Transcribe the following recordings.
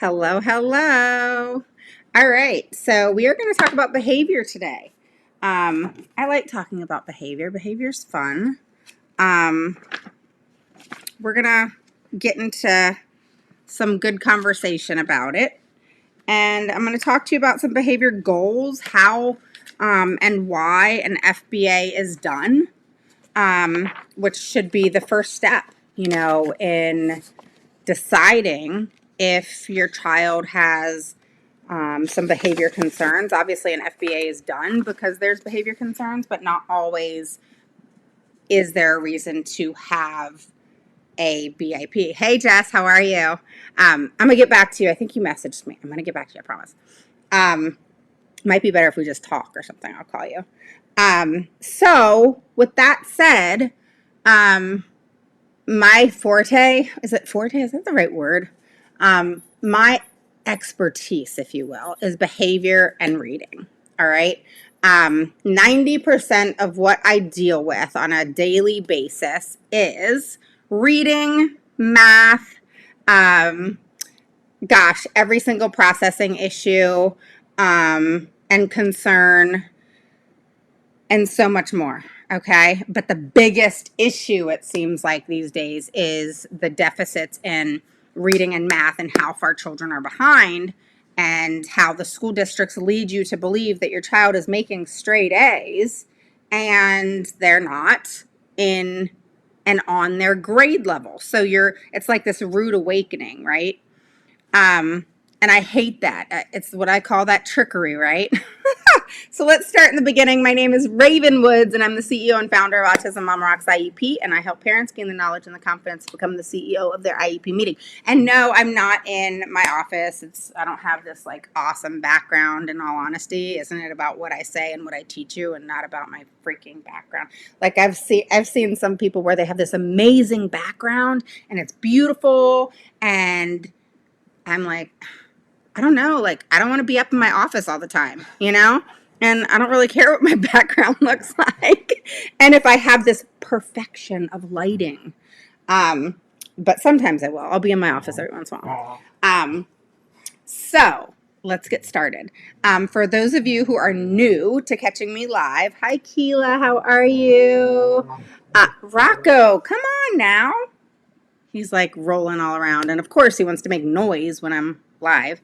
Hello, hello. All right, so we are going to talk about behavior today. I like talking about behavior. Behavior's fun. Um, we're going to get into some good conversation about it. And I'm going to talk to you about some behavior goals, how and why an FBA is done, which should be the first step, in deciding if your child has some behavior concerns. Obviously, an FBA is done because there's behavior concerns, but not always is there a reason to have a BIP. Hey, Jess, how are you? I'm going to get back to you. I think you messaged me. I'm going to get back to you, I promise. Might be better if we just talk or something. I'll call you. So, with that said, my forte, is it forte? Is that the right word? My expertise, if you will, is behavior and reading. All right. 90% of what I deal with on a daily basis is reading, math, every single processing issue, and concern, and so much more. Okay. But the biggest issue, it seems like these days, is the deficits in reading and math and how far children are behind, and how the school districts lead you to believe that your child is making straight A's and they're not in and on their grade level. So it's like this rude awakening, right? And I hate that. It's what I call that trickery, right? So let's start in the beginning. My name is Raven Woods, and I'm the CEO and founder of Autism Mama Rocks IEP, and I help parents gain the knowledge and the confidence to become the CEO of their IEP meeting. And no, I'm not in my office. I don't have this like awesome background, in all honesty. Isn't it about what I say and what I teach you, and not about my freaking background? Like I've seen some people where they have this amazing background and it's beautiful, and I'm like, I don't know, like I don't want to be up in my office all the time, And I don't really care what my background looks like. And if I have this perfection of lighting. But sometimes I will. I'll be in my office every once in a while. So let's get started. For those of you who are new to catching me live, hi Keela, how are you? Rocco, come on now. He's like rolling all around. And of course he wants to make noise when I'm live.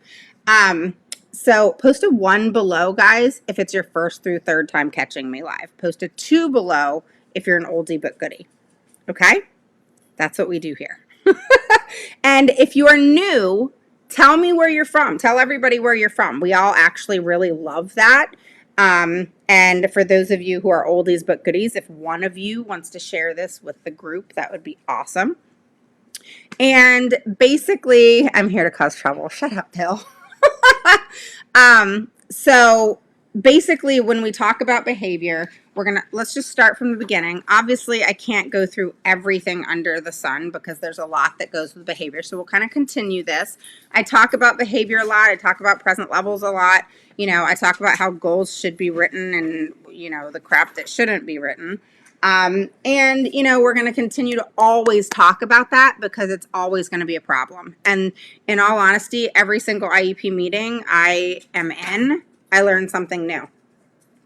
So post a 1 below, guys, if it's your first through third time catching me live. Post a 2 below if you're an oldie but goodie. Okay? That's what we do here. And if you are new, tell me where you're from. Tell everybody where you're from. We all actually really love that. And for those of you who are oldies but goodies, if one of you wants to share this with the group, that would be awesome. And basically, I'm here to cause trouble. Shut up, Bill. So basically, when we talk about behavior, let's just start from the beginning. Obviously, I can't go through everything under the sun because there's a lot that goes with behavior. So we'll kind of continue this. I talk about behavior a lot. I talk about present levels a lot. I talk about how goals should be written and, the crap that shouldn't be written. And, we're going to continue to always talk about that because it's always going to be a problem. And in all honesty, every single IEP meeting I am in, I learn something new.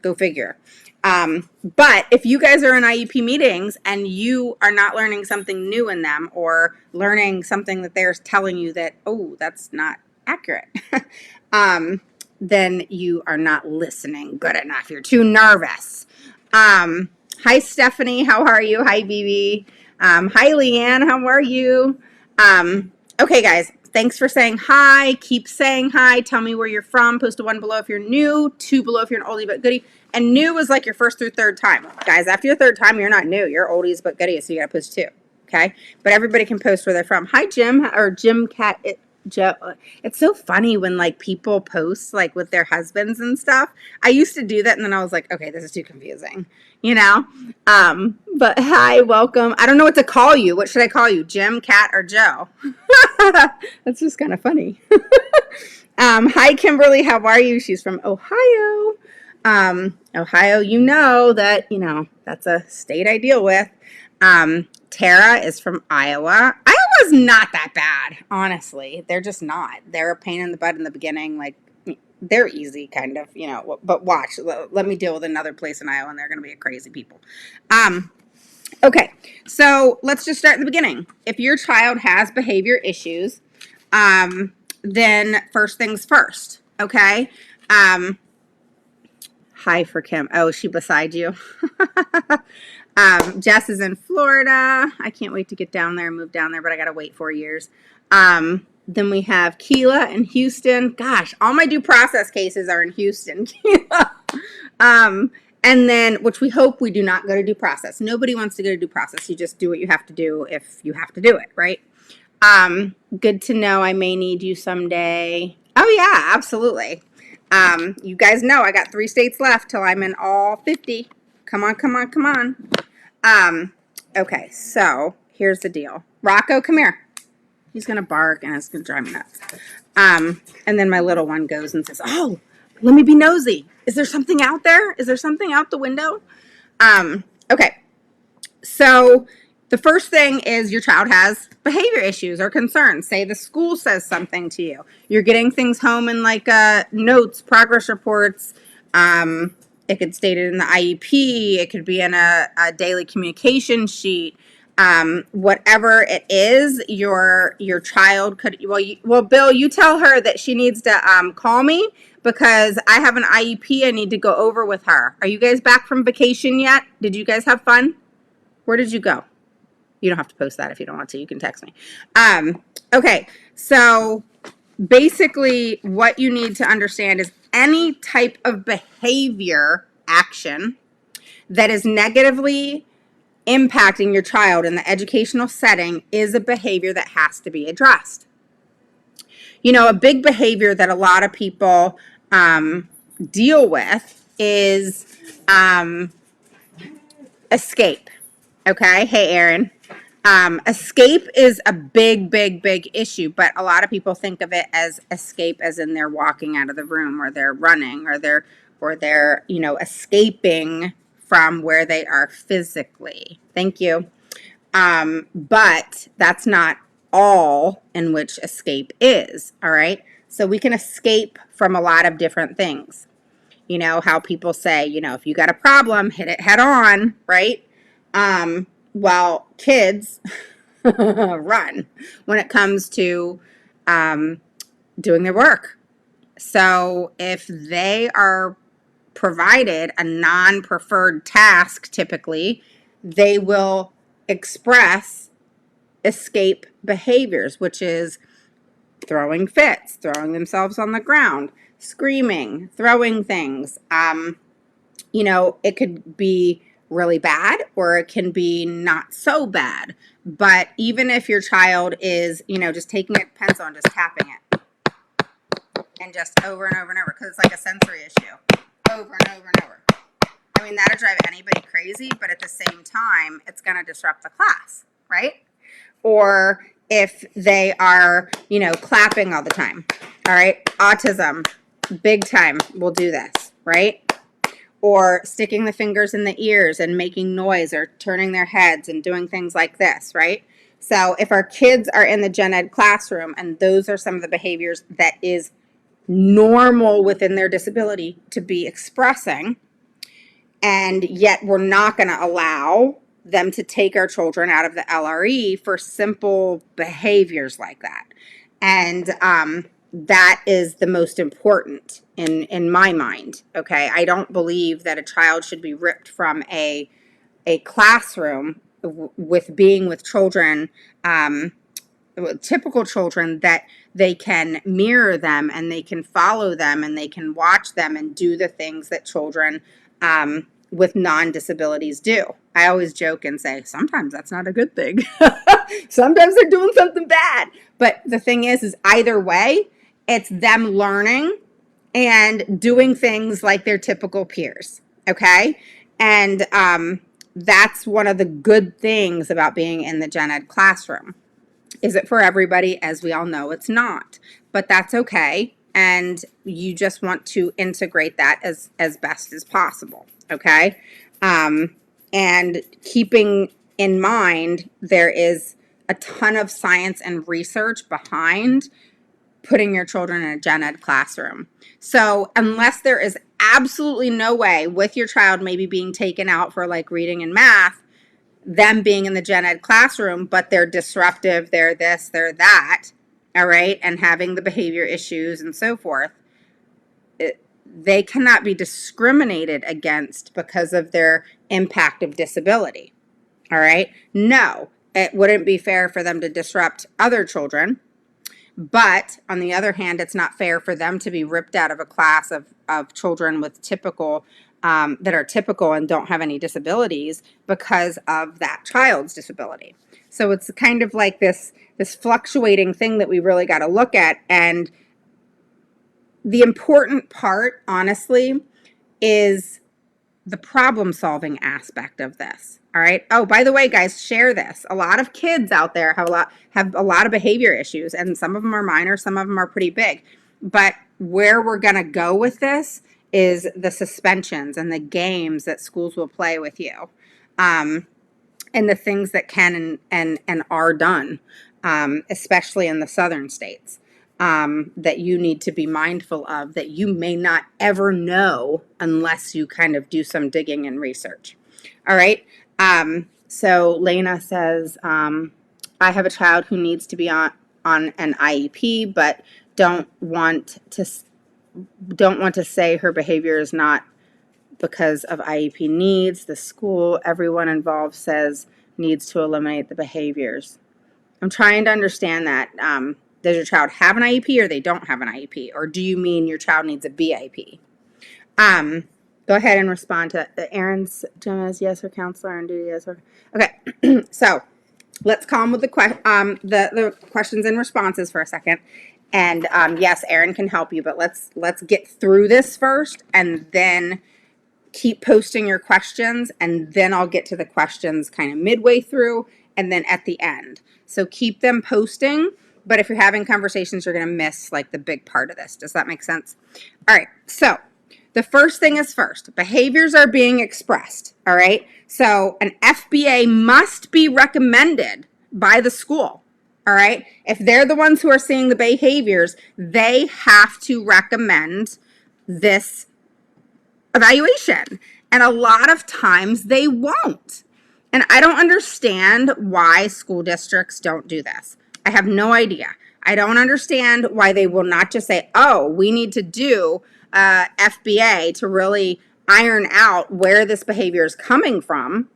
Go figure. But if you guys are in IEP meetings and you are not learning something new in them, or learning something that they're telling you that, oh, that's not accurate, then you are not listening good enough. You're too nervous. Hi, Stephanie. How are you? Hi, BB. Hi, Leanne. How are you? Okay, guys. Thanks for saying hi. Keep saying hi. Tell me where you're from. Post a 1 below if you're new, 2 below if you're an oldie but goodie. And new is like your first through third time. Guys, after your third time, you're not new. You're oldies but goodies, so you got to post 2. Okay? But everybody can post where they're from. Hi, Jim, or Jim Cat. Joe. It's so funny when like people post like with their husbands and stuff. I used to do that, and then I was like, okay, this is too confusing, but hi, welcome. I don't know what to call you. What should I call you? Jim, Cat, or Joe? That's just kind of funny. Hi, Kimberly. How are you? She's from Ohio. Ohio, that's a state I deal with. Tara is from Iowa. Iowa is not that bad, honestly. They're just not. They're a pain in the butt in the beginning. Like, they're easy, kind of, you know, but watch. Let me deal with another place in Iowa, and they're going to be crazy people. Okay, so let's just start in the beginning. If your child has behavior issues, then first things first, okay? Hi for Kim. Oh, is she beside you? Jess is in Florida. I can't wait to get down there and move down there, but I got to wait 4 years. Then we have Keela in Houston. Gosh, all my due process cases are in Houston. Keela. And then, which we hope we do not go to due process. Nobody wants to go to due process. You just do what you have to do if you have to do it, right? Good to know. I may need you someday. Oh, yeah, absolutely. You guys know I got 3 states left till I'm in all 50. Come on, come on, come on. Okay, so here's the deal. Rocco, come here. He's going to bark, and it's going to drive me nuts. And then my little one goes and says, oh, let me be nosy. Is there something out there? Is there something out the window? Okay. So the first thing is your child has behavior issues or concerns. Say the school says something to you. You're getting things home in like notes, progress reports. It could state it in the IEP. It could be in a daily communication sheet. Whatever it is, your child could, well, Bill, you tell her that she needs to call me because I have an IEP I need to go over with her. Are you guys back from vacation yet? Did you guys have fun? Where did you go? You don't have to post that if you don't want to. You can text me. Okay, so basically what you need to understand is any type of behavior action that is negatively impacting your child in the educational setting is a behavior that has to be addressed. You know, a big behavior that a lot of people deal with is escape. Okay. Hey, Aaron. Escape is a big issue, but a lot of people think of it as escape as in they're walking out of the room or they're running or they're, you know, escaping from where they are physically. Thank you. But that's not all in which escape is. All right. So we can escape from a lot of different things. You know, how people say, you know, if you got a problem, hit it head on, right? Well, kids run when it comes to doing their work. So if they are provided a non-preferred task, typically, they will express escape behaviors, which is throwing fits, throwing themselves on the ground, screaming, throwing things. You know, it could be really bad or it can be not so bad. But even if your child is, you know, just taking a pencil and just tapping it and just over and over and over, because it's like a sensory issue, over and over and over. I mean, that'll drive anybody crazy, but at the same time, it's going to disrupt the class, right? Or if they are, you know, clapping all the time, all right? Autism, big time, will do this, right? Or sticking the fingers in the ears and making noise or turning their heads and doing things like this, right? So if our kids are in the gen ed classroom and those are some of the behaviors that is normal within their disability to be expressing, and yet we're not going to allow them to take our children out of the LRE for simple behaviors like that. And that is the most important in my mind, okay? I don't believe that a child should be ripped from a classroom with being with children, typical children, that they can mirror them and they can follow them and they can watch them and do the things that children with non-disabilities do. I always joke and say, sometimes that's not a good thing. Sometimes they're doing something bad. But the thing is either way, it's them learning and doing things like their typical peers, okay? And that's one of the good things about being in the gen ed classroom. Is it for everybody? As we all know, it's not. But that's okay. And you just want to integrate that as best as possible, okay? And keeping in mind there is a ton of science and research behind putting your children in a gen ed classroom. So unless there is absolutely no way with your child maybe being taken out for like reading and math, them being in the gen ed classroom, but they're disruptive, they're this, they're that, all right, and having the behavior issues and so forth, they cannot be discriminated against because of their impact of disability, all right? No, it wouldn't be fair for them to disrupt other children. But on the other hand, it's not fair for them to be ripped out of a class of children with typical, that are typical and don't have any disabilities because of that child's disability. So it's kind of like this fluctuating thing that we really got to look at. And the important part, honestly, is the problem-solving aspect of this. All right. Oh, by the way, guys, share this. A lot of kids out there have a lot of behavior issues, and some of them are minor, some of them are pretty big. But where we're going to go with this is the suspensions and the games that schools will play with you, and the things that can and are done, especially in the southern states, that you need to be mindful of, that you may not ever know unless you kind of do some digging and research. All right. So Lena says, I have a child who needs to be on an IEP, but don't want to say her behavior is not because of IEP needs. The school, everyone involved says needs to eliminate the behaviors. I'm trying to understand that. Does your child have an IEP or they don't have an IEP? Or do you mean your child needs a BIP? Go ahead and respond to Aaron's Gemma's yes or counselor and duty yes or okay. So let's calm with the questions and responses for a second. And yes, Aaron can help you, but let's get through this first, and then keep posting your questions, and then I'll get to the questions kind of midway through and then at the end. So keep them posting, but if you're having conversations, you're going to miss like the big part of this. Does that make sense? All right. So the first thing is first, behaviors are being expressed, all right? So an FBA must be recommended by the school, all right? If they're the ones who are seeing the behaviors, they have to recommend this evaluation. And a lot of times they won't. And I don't understand why school districts don't do this. I have no idea. I don't understand why they will not just say, oh, we need to do FBA to really iron out where this behavior is coming from.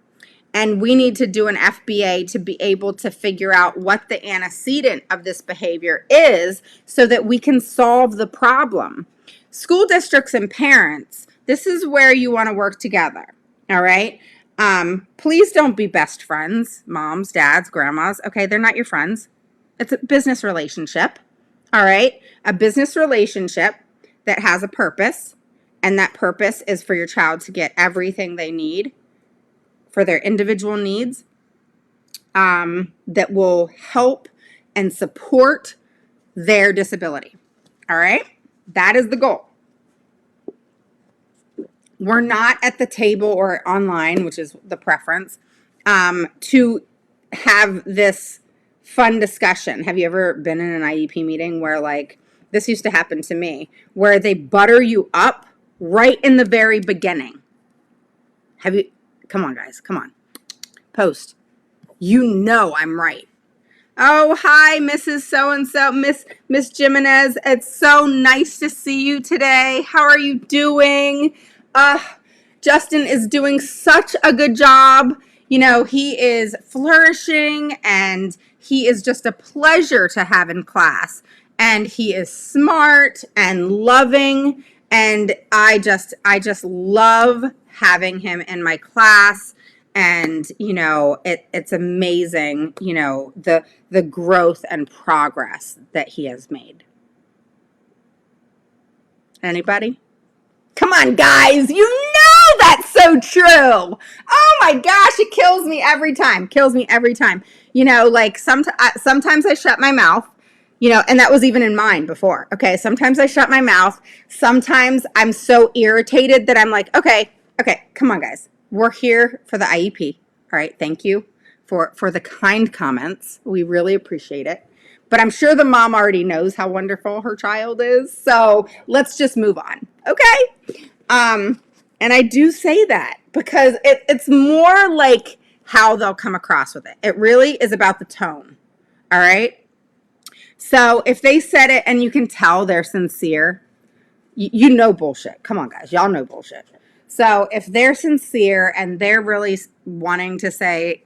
And we need to do an FBA to be able to figure out what the antecedent of this behavior is so that we can solve the problem. School districts and parents, this is where you want to work together, all right? Please don't be best friends, moms, dads, grandmas. Okay, they're not your friends. It's a business relationship, all right? A business relationship that has a purpose, and that purpose is for your child to get everything they need for their individual needs, that will help and support their disability, all right? That is the goal. We're not at the table or online, which is the preference, to have this fun discussion. Have you ever been in an IEP meeting where, like, this used to happen to me, where they butter you up right in the very beginning? Have you? Come on, guys. Come on. Post. You know I'm right. Oh, hi, Mrs. So-and-so, Miss Jimenez. It's so nice to see you today. How are you doing? Justin is doing such a good job. You know, he is flourishing, and he is just a pleasure to have in class. And he is smart and loving, and I just love having him in my class. And, you know, it's amazing, you know, the growth and progress that he has made. Anybody? Come on, guys. You know that's so true. Oh, my gosh. It kills me every time. Kills me every time. You know, like sometimes I shut my mouth, you know, and that was even in mine before. Okay. Sometimes I shut my mouth. Sometimes I'm so irritated that I'm like, okay, come on, guys. We're here for the IEP. All right. Thank you for the kind comments. We really appreciate it. But I'm sure the mom already knows how wonderful her child is. So let's just move on. Okay? And I do say that because it's more like how they'll come across with it. It really is about the tone. All right? So if they said it and you can tell they're sincere, you know bullshit. Come on, guys. Y'all know bullshit. So if they're sincere and they're really wanting to say,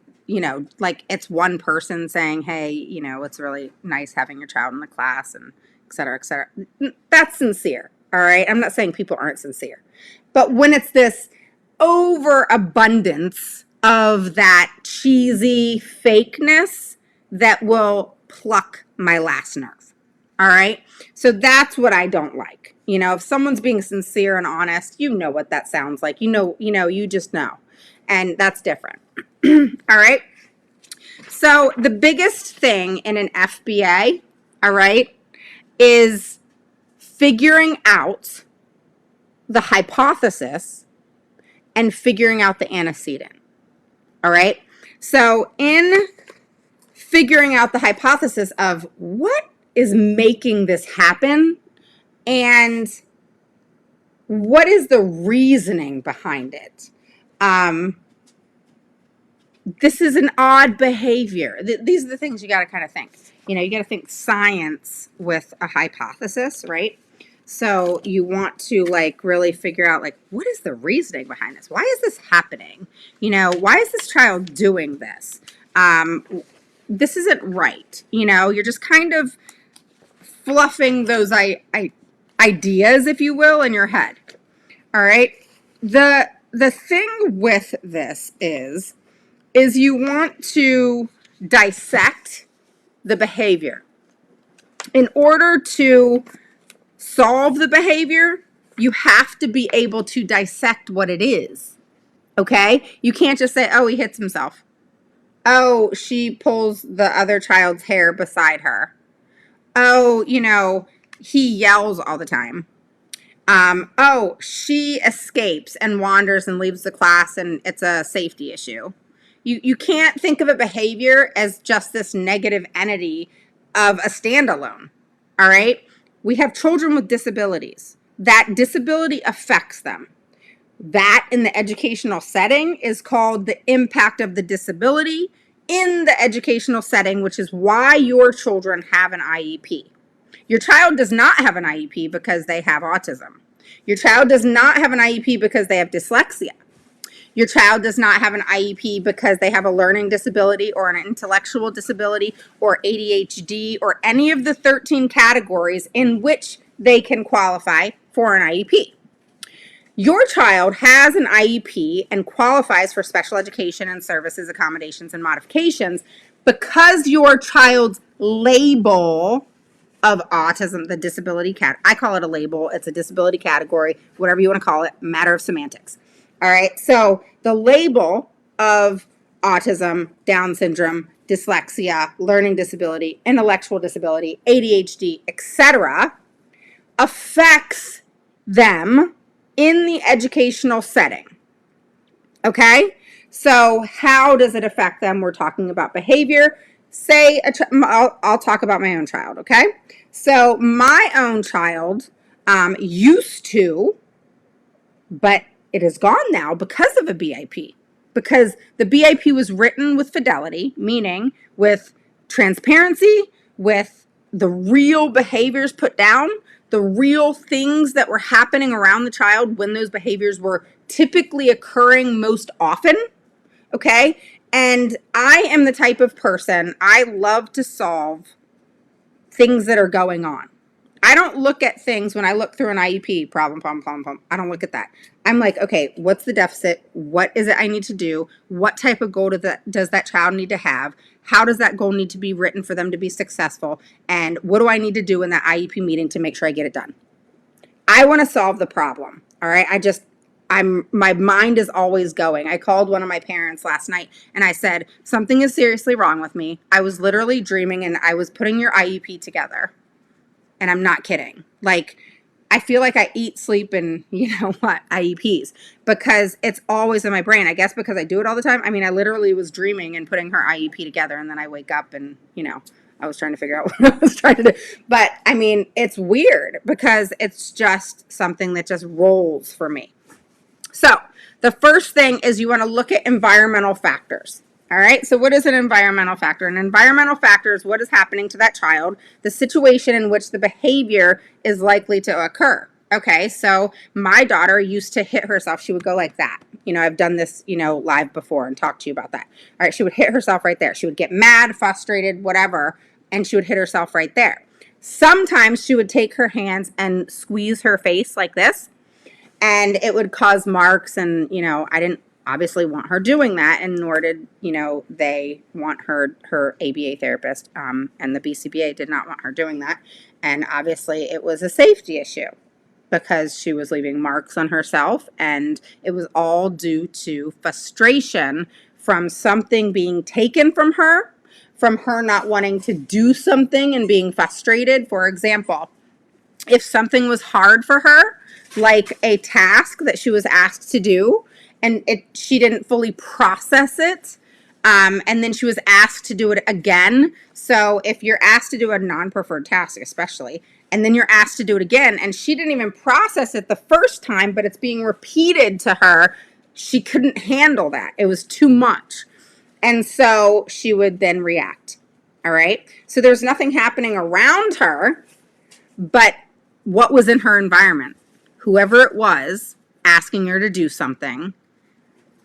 like it's one person saying, hey, it's really nice having your child in the class and et cetera, et cetera. That's sincere. All right. I'm not saying people aren't sincere. But when it's this overabundance of that cheesy fakeness that will pluck my last nerve. All right. So that's what I don't like. If someone's being sincere and honest, you know what that sounds like. You just know. And that's different. All right. So the biggest thing in an FBA, all right, is figuring out the hypothesis and figuring out the antecedent. All right. So in figuring out the hypothesis of what is making this happen and what is the reasoning behind it? This is an odd behavior. These are the things you got to kind of think. You got to think science with a hypothesis, right? So you want to really figure out what is the reasoning behind this? Why is this happening? Why is this child doing this? This isn't right. You're just kind of fluffing those ideas, if you will, in your head. All right. The thing with this is you want to dissect the behavior. In order to solve the behavior, you have to be able to dissect what it is. Okay? You can't just say, oh, he hits himself. Oh, she pulls the other child's hair beside her. Oh, he yells all the time. Oh, she escapes and wanders and leaves the class and it's a safety issue. You can't think of a behavior as just this negative entity of a standalone. All right? We have children with disabilities. That disability affects them. That in the educational setting is called the impact of the disability in the educational setting, which is why your children have an IEP. Your child does not have an IEP because they have autism. Your child does not have an IEP because they have dyslexia. Your child does not have an IEP because they have a learning disability or an intellectual disability or ADHD or any of the 13 categories in which they can qualify for an IEP. Your child has an IEP and qualifies for special education and services, accommodations, and modifications because your child's label of autism, the disability I call it a label. It's a disability category, whatever you want to call it, matter of semantics. All right. So the label of autism, Down syndrome, dyslexia, learning disability, intellectual disability, ADHD, etc., affects them in the educational setting. Okay. So how does it affect them? We're talking about behavior. Say, I'll talk about my own child, okay? So my own child used to, but it is gone now because of a BIP. Because the BIP was written with fidelity, meaning with transparency, with the real behaviors put down, the real things that were happening around the child when those behaviors were typically occurring most often, okay? And I am the type of person, I love to solve things that are going on. I don't look at things when I look through an IEP, problem. I don't look at that. I'm like, okay, what's the deficit? What is it I need to do? What type of goal does that child need to have? How does that goal need to be written for them to be successful? And what do I need to do in that IEP meeting to make sure I get it done? I want to solve the problem. All right. My mind is always going. I called one of my parents last night and I said, something is seriously wrong with me. I was literally dreaming and I was putting your IEP together. And I'm not kidding. Like, I feel like I eat, sleep, and what, IEPs, because it's always in my brain. I guess because I do it all the time. I mean, I literally was dreaming and putting her IEP together, and then I wake up and, I was trying to figure out what I was trying to do. But I mean, it's weird because it's just something that just rolls for me. So the first thing is you want to look at environmental factors. All right, so what is an environmental factor? An environmental factor is what is happening to that child, the situation in which the behavior is likely to occur. Okay, so my daughter used to hit herself. She would go like that. I've done this, live before and talked to you about that. All right, she would hit herself right there. She would get mad, frustrated, whatever, and she would hit herself right there. Sometimes she would take her hands and squeeze her face like this, and it would cause marks, and I didn't obviously want her doing that, and nor did they want her ABA therapist, and the BCBA did not want her doing that. And obviously it was a safety issue because she was leaving marks on herself, and it was all due to frustration from something being taken from her not wanting to do something and being frustrated. For example, if something was hard for her, like a task that she was asked to do, and she didn't fully process it, and then she was asked to do it again. So if you're asked to do a non-preferred task, especially, and then you're asked to do it again, and she didn't even process it the first time, but it's being repeated to her, she couldn't handle that. It was too much. And so she would then react. All right. So there's nothing happening around her, but what was in her environment? Whoever it was asking her to do something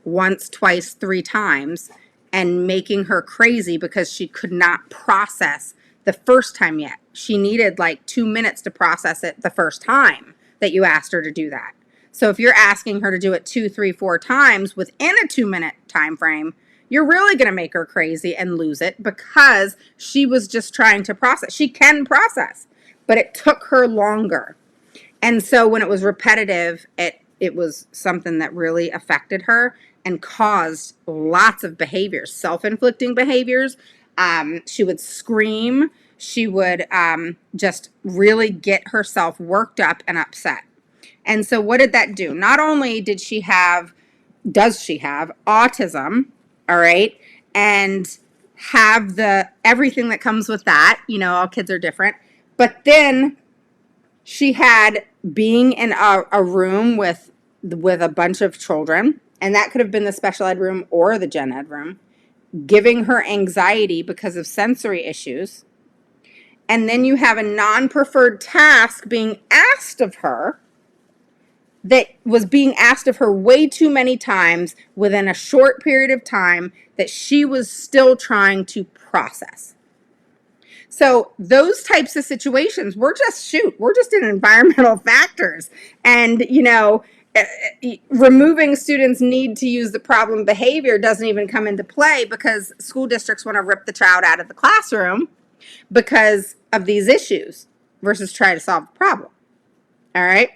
once, twice, 3 times, and making her crazy because she could not process the first time yet. She needed like 2 minutes to process it the first time that you asked her to do that. So if you're asking her to do it 2, 3, 4 times within a 2-minute time frame, you're really going to make her crazy and lose it because she was just trying to process. She can process, but it took her longer. And so when it was repetitive, it was something that really affected her and caused lots of behaviors, self-inflicting behaviors. She would scream. She would just really get herself worked up and upset. And so what did that do? Not only does she have autism, all right, and have everything that comes with that, all kids are different, but then she had being in a room with a bunch of children, and that could have been the special ed room or the gen ed room, giving her anxiety because of sensory issues. And then you have a non-preferred task being asked of her that was being asked of her way too many times within a short period of time that she was still trying to process. So those types of situations, we're just in environmental factors. And, removing students' need to use the problem behavior doesn't even come into play because school districts want to rip the child out of the classroom because of these issues versus try to solve the problem. All right.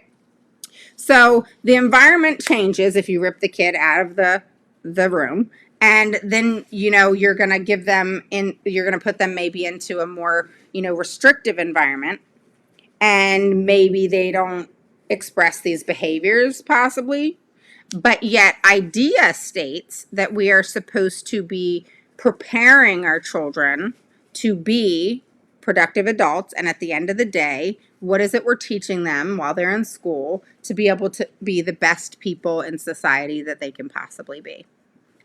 So the environment changes if you rip the kid out of the room, and then you're going to put them maybe into a more restrictive environment, and maybe they don't express these behaviors possibly, but yet IDEA states that we are supposed to be preparing our children to be productive adults, and at the end of the day, what is it we're teaching them while they're in school to be able to be the best people in society that they can possibly be?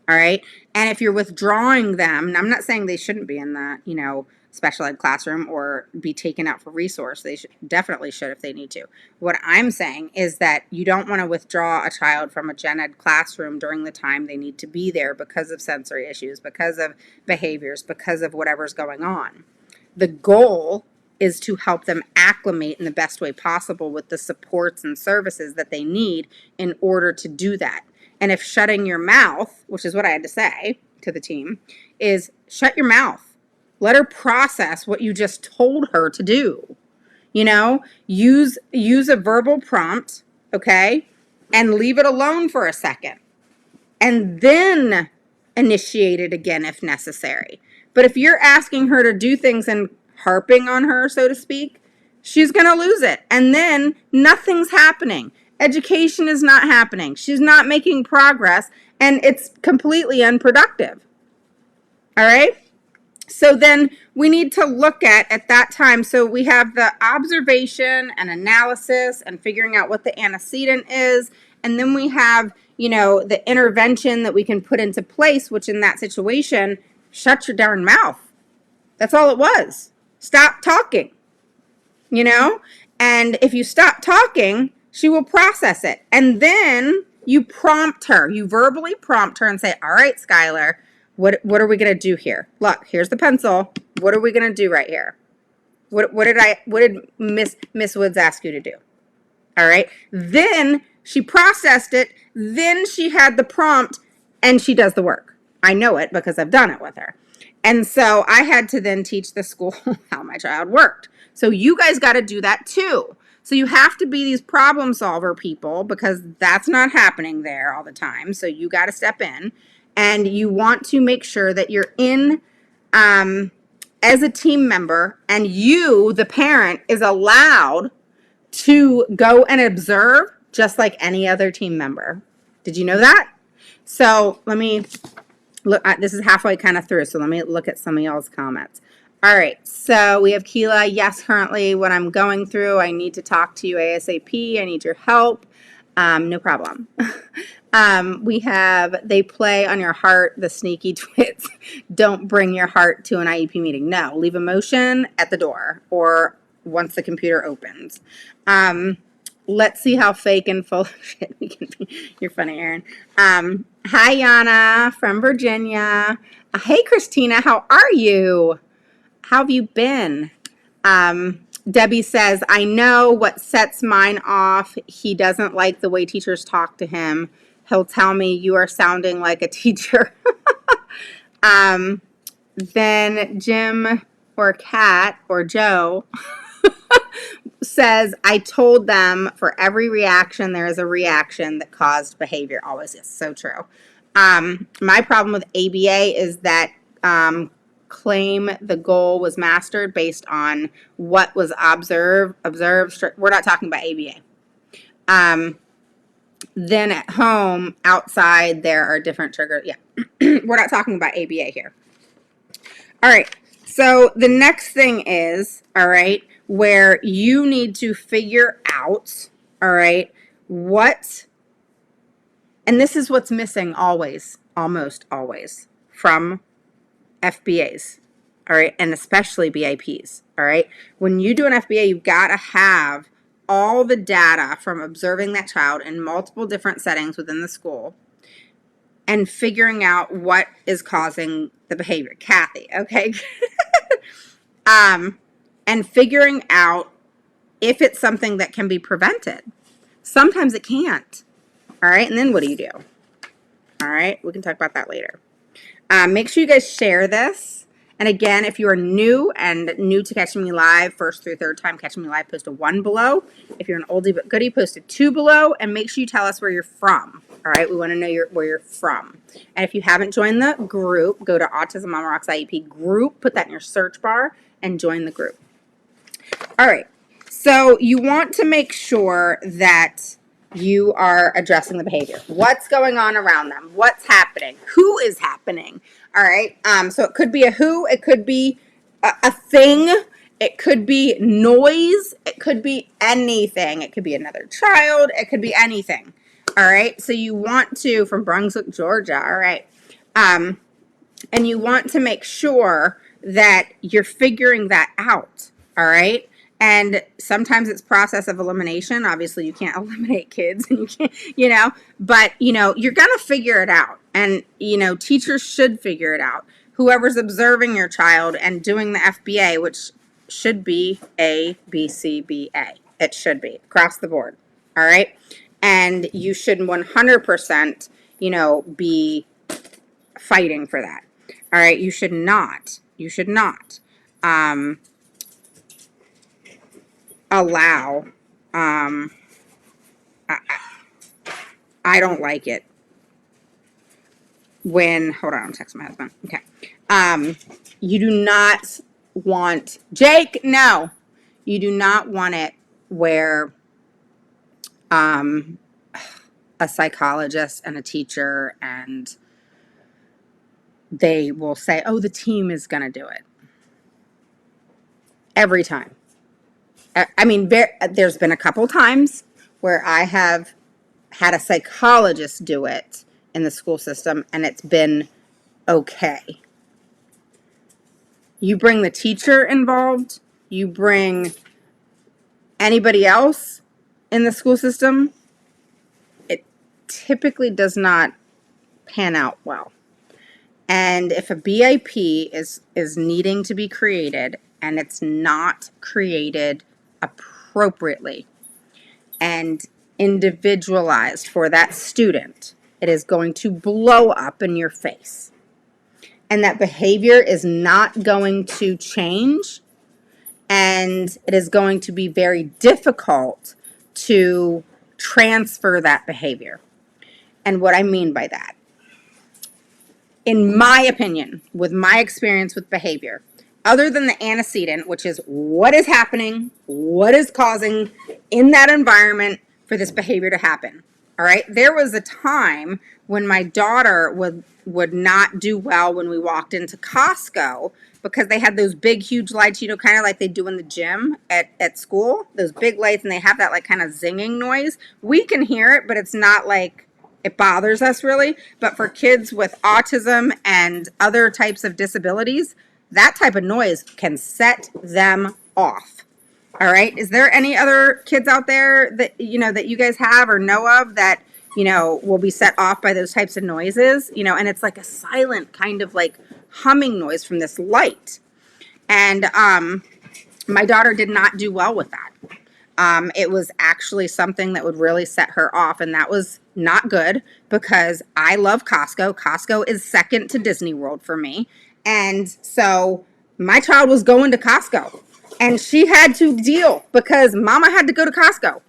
All right. And if you're withdrawing them, and I'm not saying they shouldn't be in the, special ed classroom or be taken out for resource. They definitely should if they need to. What I'm saying is that you don't want to withdraw a child from a gen ed classroom during the time they need to be there because of sensory issues, because of behaviors, because of whatever's going on. The goal is to help them acclimate in the best way possible with the supports and services that they need in order to do that. And if shutting your mouth, which is what I had to say to the team, is shut your mouth. Let her process what you just told her to do. Use a verbal prompt, okay, and leave it alone for a second. And then initiate it again if necessary. But if you're asking her to do things and harping on her, so to speak, She's going to lose it. And then nothing's happening. Education is not happening. She's not making progress, and it's completely unproductive. All right? So then we need to look at that time. So we have the observation and analysis and figuring out what the antecedent is. And then we have, the intervention that we can put into place, which in that situation, shut your darn mouth. That's all it was. Stop talking, And if you stop talking, she will process it. And then you prompt her. You verbally prompt her and say, all right, Skylar, what are we going to do here? Look, here's the pencil. What are we going to do right here? What did Miss Woods ask you to do? All right. Then she processed it. Then she had the prompt and she does the work. I know it because I've done it with her. And so I had to then teach the school how my child worked. So you guys got to do that too. So you have to be these problem solver people because that's not happening there all the time. So you got to step in and you want to make sure that you're in as a team member and you, the parent, is allowed to go and observe just like any other team member. Did you know that? So let me look. This is halfway kind of through, so let me look at some of y'all's comments. All right, so we have Keela. Yes, currently what I'm going through, I need to talk to you ASAP. I need your help. No problem. We have, they play on your heart, the sneaky twits. Don't bring your heart to an IEP meeting. No, leave emotion at the door or once the computer opens. Let's see how fake and full of shit we can be. You're funny, Erin. Hi, Yana from Virginia. Hey, Christina, how are you? How have you been? Debbie says, I know what sets mine off. He doesn't like the way teachers talk to him. He'll tell me you are sounding like a teacher. Then Jim or Kat or Joe says, I told them for every reaction, there is a reaction that caused behavior. Always is. So true. My problem with ABA is that claim the goal was mastered based on what was observed. We're not talking about ABA. Then at home, outside, there are different triggers. Yeah, we're not talking about ABA here. All right, so the next thing is, all right, where you need to figure out, all right, what, and this is what's missing always, almost always, from FBAs, all right, and especially BIPs, all right? When you do an FBA, you've got to have all the data from observing that child in multiple different settings within the school and figuring out what is causing the behavior. Kathy, okay? And figuring out if it's something that can be prevented. Sometimes it can't, all right? And then what do you do? All right, we can talk about that later. Make sure you guys share this. And again, if you are new to Catching Me Live, first through third time Catching Me Live, post a 1 below. If you're an oldie but goodie, post a 2 below. And make sure you tell us where you're from. All right, we want to know where you're from. And if you haven't joined the group, go to Autism Mama Rocks IEP group, put that in your search bar, and join the group. All right, so you want to make sure that you are addressing the behavior. What's going on around them? What's happening? Who is happening? All right. So it could be a who. It could be a thing. It could be noise. It could be anything. It could be another child. It could be anything. All right. So you want to, from Brunswick, Georgia. All right. And you want to make sure that you're figuring that out. All right. And sometimes it's process of elimination. Obviously, you can't eliminate kids, and you can't, but, you're going to figure it out. And, teachers should figure it out. Whoever's observing your child and doing the FBA, which should be A, B, C, B, A. It should be across the board. All right. And you should 100%, be fighting for that. All right. You should not allow, I don't like it when, hold on, I'm texting my husband. Okay. You do not want, Jake, no, You do not want it where a psychologist and a teacher and they will say, oh, the team is going to do it every time. I mean, there's been a couple times where I have had a psychologist do it in the school system and it's been okay. You bring the teacher involved, you bring anybody else in the school system, it typically does not pan out well. And if a BIP is needing to be created and it's not created appropriately and individualized for that student, it is going to blow up in your face. And that behavior is not going to change, and it is going to be very difficult to transfer that behavior. And what I mean by that, in my opinion, with my experience with behavior, other than the antecedent, which is what is happening, what is causing in that environment for this behavior to happen. All right. There was a time when my daughter would not do well when we walked into Costco because they had those big, huge lights, you know, kind of like they do in the gym at school, those big lights, and they have that like kind of zinging noise. We can hear it, but it's not like it bothers us really. But for kids with autism and other types of disabilities, that type of noise can set them off. All right. Is there any other kids out there that, you know, that you guys have or know of that, you know, will be set off by those types of noises, you know, and it's like a silent kind of like humming noise from this light. And my daughter did not do well with that. It was actually something that would really set her off, and that was not good because I love Costco. Costco is second to Disney World for me. And so my child was going to Costco and she had to deal because mama had to go to Costco.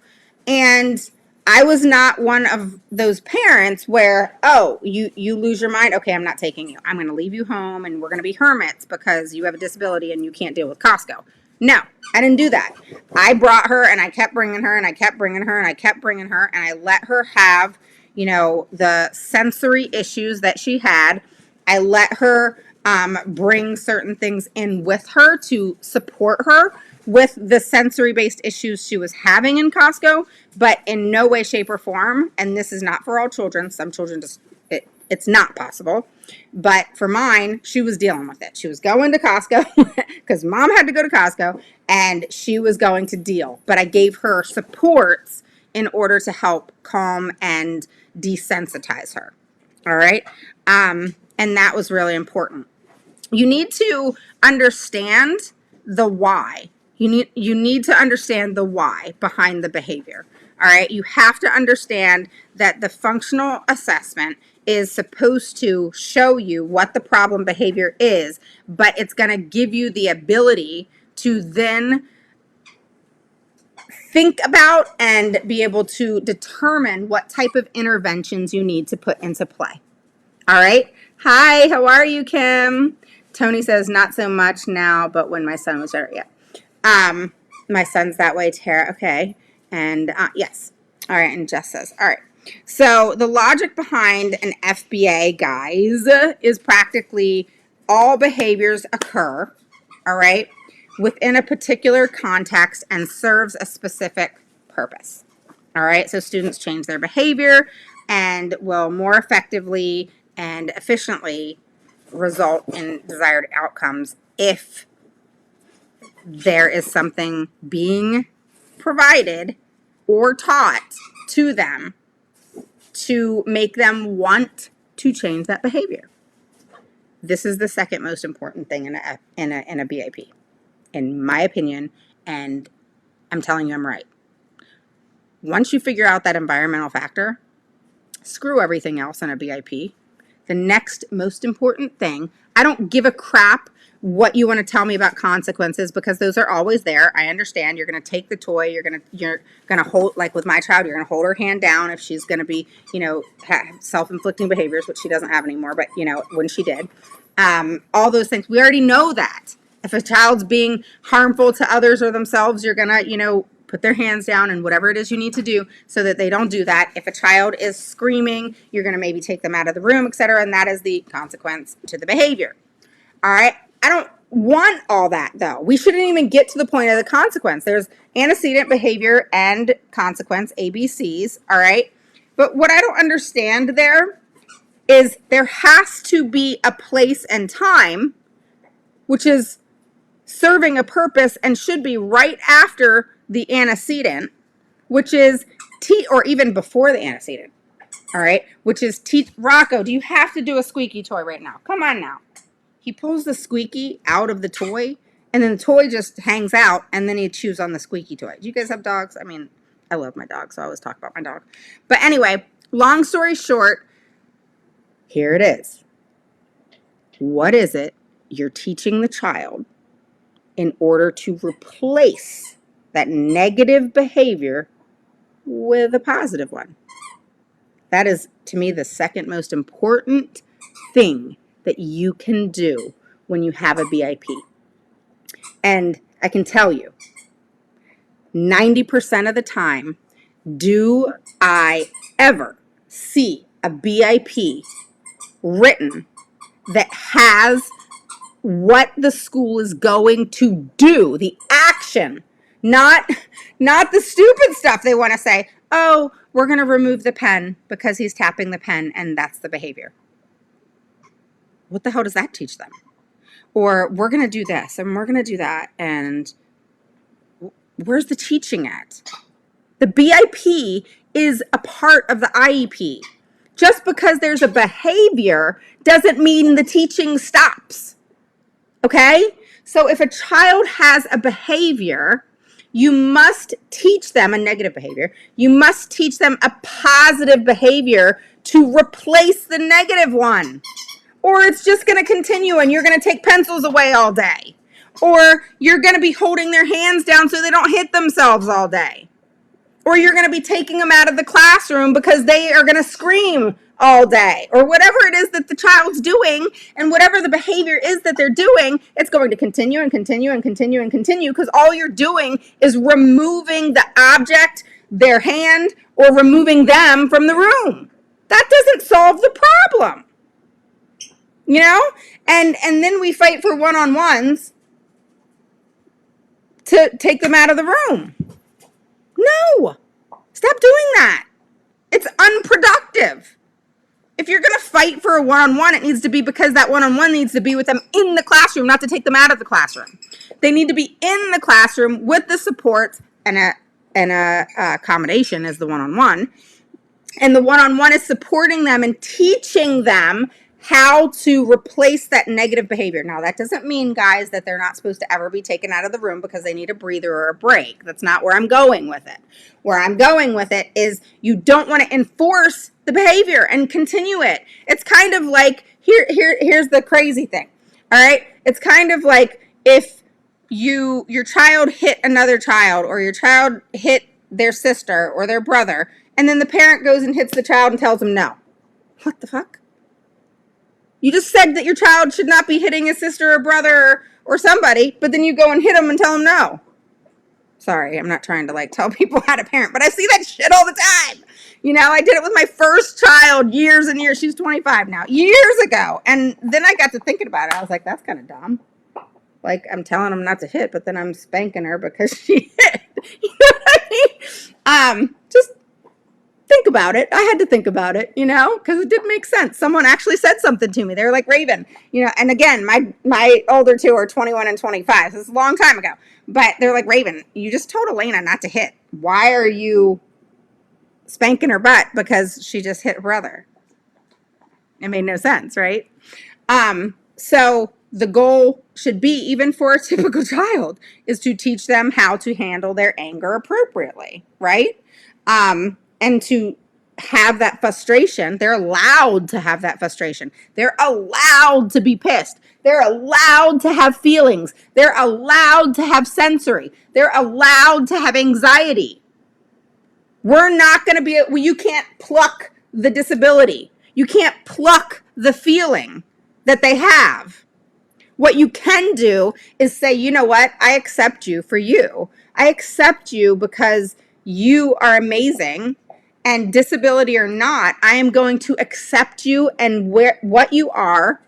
And I was not one of those parents where, oh, you lose your mind. Okay, I'm not taking you. I'm going to leave you home and we're going to be hermits because you have a disability and you can't deal with Costco. No, I didn't do that. I brought her and I kept bringing her and I kept bringing her and I kept bringing her and I let her have, you know, the sensory issues that she had. I let her bring certain things in with her to support her with the sensory-based issues she was having in Costco, but in no way, shape, or form, and this is not for all children. Some children just, it's not possible. But for mine, she was dealing with it. She was going to Costco because mom had to go to Costco, and she was going to deal. But I gave her supports in order to help calm and desensitize her. All right? And that was really important. You need to understand the why. You need to understand the why behind the behavior. All right. You have to understand that the functional assessment is supposed to show you what the problem behavior is, but it's going to give you the ability to then think about and be able to determine what type of interventions you need to put into play. All right. Hi, how are you, Kim? Tony says, not so much now, but when my son was there, yeah. My son's that way, Tara. Okay. And yes. All right. And Jess says, all right. So the logic behind an FBA, guys, is practically all behaviors occur, all right, within a particular context and serves a specific purpose. All right. So students change their behavior and will more effectively and efficiently result in desired outcomes if there is something being provided or taught to them to make them want to change that behavior. This is the second most important thing in a BIP, in my opinion, and I'm telling you I'm right. Once you figure out that environmental factor, screw everything else in a BIP. The next most important thing, I don't give a crap what you want to tell me about consequences because those are always there. I understand you're going to take the toy, you're going to hold, like with my child, you're going to hold her hand down if she's going to be, you know, self-inflicting behaviors, which she doesn't have anymore, but you know, when she did, all those things, we already know that. If a child's being harmful to others or themselves, you're going to, put their hands down and whatever it is you need to do so that they don't do that. If a child is screaming, you're going to maybe take them out of the room, etc. And that is the consequence to the behavior. All right. I don't want all that though. We shouldn't even get to the point of the consequence. There's antecedent, behavior, and consequence, ABCs. All right. But what I don't understand there is there has to be a place and time, which is serving a purpose and should be right after the antecedent, which is or even before the antecedent. All right. Which is Rocco, do you have to do a squeaky toy right now? Come on now. He pulls the squeaky out of the toy, and then the toy just hangs out, and then he chews on the squeaky toy. Do you guys have dogs? I mean, I love my dog, so I always talk about my dog. But anyway, long story short, here it is. What is it you're teaching the child in order to replace that negative behavior with a positive one? That is, to me, the second most important thing that you can do when you have a BIP. And I can tell you, 90% of the time, do I ever see a BIP written that has what the school is going to do, the action, not the stupid stuff they want to say, oh, we're going to remove the pen because he's tapping the pen and that's the behavior. What the hell does that teach them? Or we're going to do this and we're going to do that. And where's the teaching at? The BIP is a part of the IEP. Just because there's a behavior doesn't mean the teaching stops. Okay? So if a child has a behavior, you must teach them a negative behavior. You must teach them a positive behavior to replace the negative one. Or it's just going to continue and you're going to take pencils away all day. Or you're going to be holding their hands down so they don't hit themselves all day. Or you're going to be taking them out of the classroom because they are going to scream all day. Or whatever it is that the child's doing and whatever the behavior is that they're doing, it's going to continue and continue and continue and continue because all you're doing is removing the object, their hand, or removing them from the room. That doesn't solve the problem. You know, and then we fight for one-on-ones to take them out of the room. No, stop doing that. It's unproductive. If you're going to fight for a one-on-one, it needs to be because that one-on-one needs to be with them in the classroom, not to take them out of the classroom. They need to be in the classroom with the supports and a accommodation as the one-on-one. And the one-on-one is supporting them and teaching them how to replace that negative behavior. Now, that doesn't mean, guys, that they're not supposed to ever be taken out of the room because they need a breather or a break. That's not where I'm going with it. Where I'm going with it is you don't want to enforce the behavior and continue it. It's kind of like, here's the crazy thing, all right? It's kind of like if your child hit another child or your child hit their sister or their brother, and then the parent goes and hits the child and tells them no. What the fuck? You just said that your child should not be hitting his sister or brother or somebody, but then you go and hit them and tell them no. Sorry, I'm not trying to tell people how to parent, but I see that shit all the time. You know, I did it with my first child years and years. She's 25 now, years ago. And then I got to thinking about it. I was like, that's kind of dumb. I'm telling them not to hit, but then I'm spanking her because she hit. You know what I mean? Just think about it. I had to think about it, because it did make sense. Someone actually said something to me. They were like, Raven, and again, my older two are 21 and 25. This is a long time ago. But they're like, Raven, you just told Elena not to hit. Why are you spanking her butt because she just hit her brother? It made no sense, right? So the goal should be, even for a typical child, is to teach them how to handle their anger appropriately, right? And to have that frustration. They're allowed to have that frustration. They're allowed to be pissed. They're allowed to have feelings. They're allowed to have sensory. They're allowed to have anxiety. We're not going to be, you can't pluck the disability. You can't pluck the feeling that they have. What you can do is say, you know what? I accept you for you. I accept you because you are amazing, and disability or not, I am going to accept you and what you are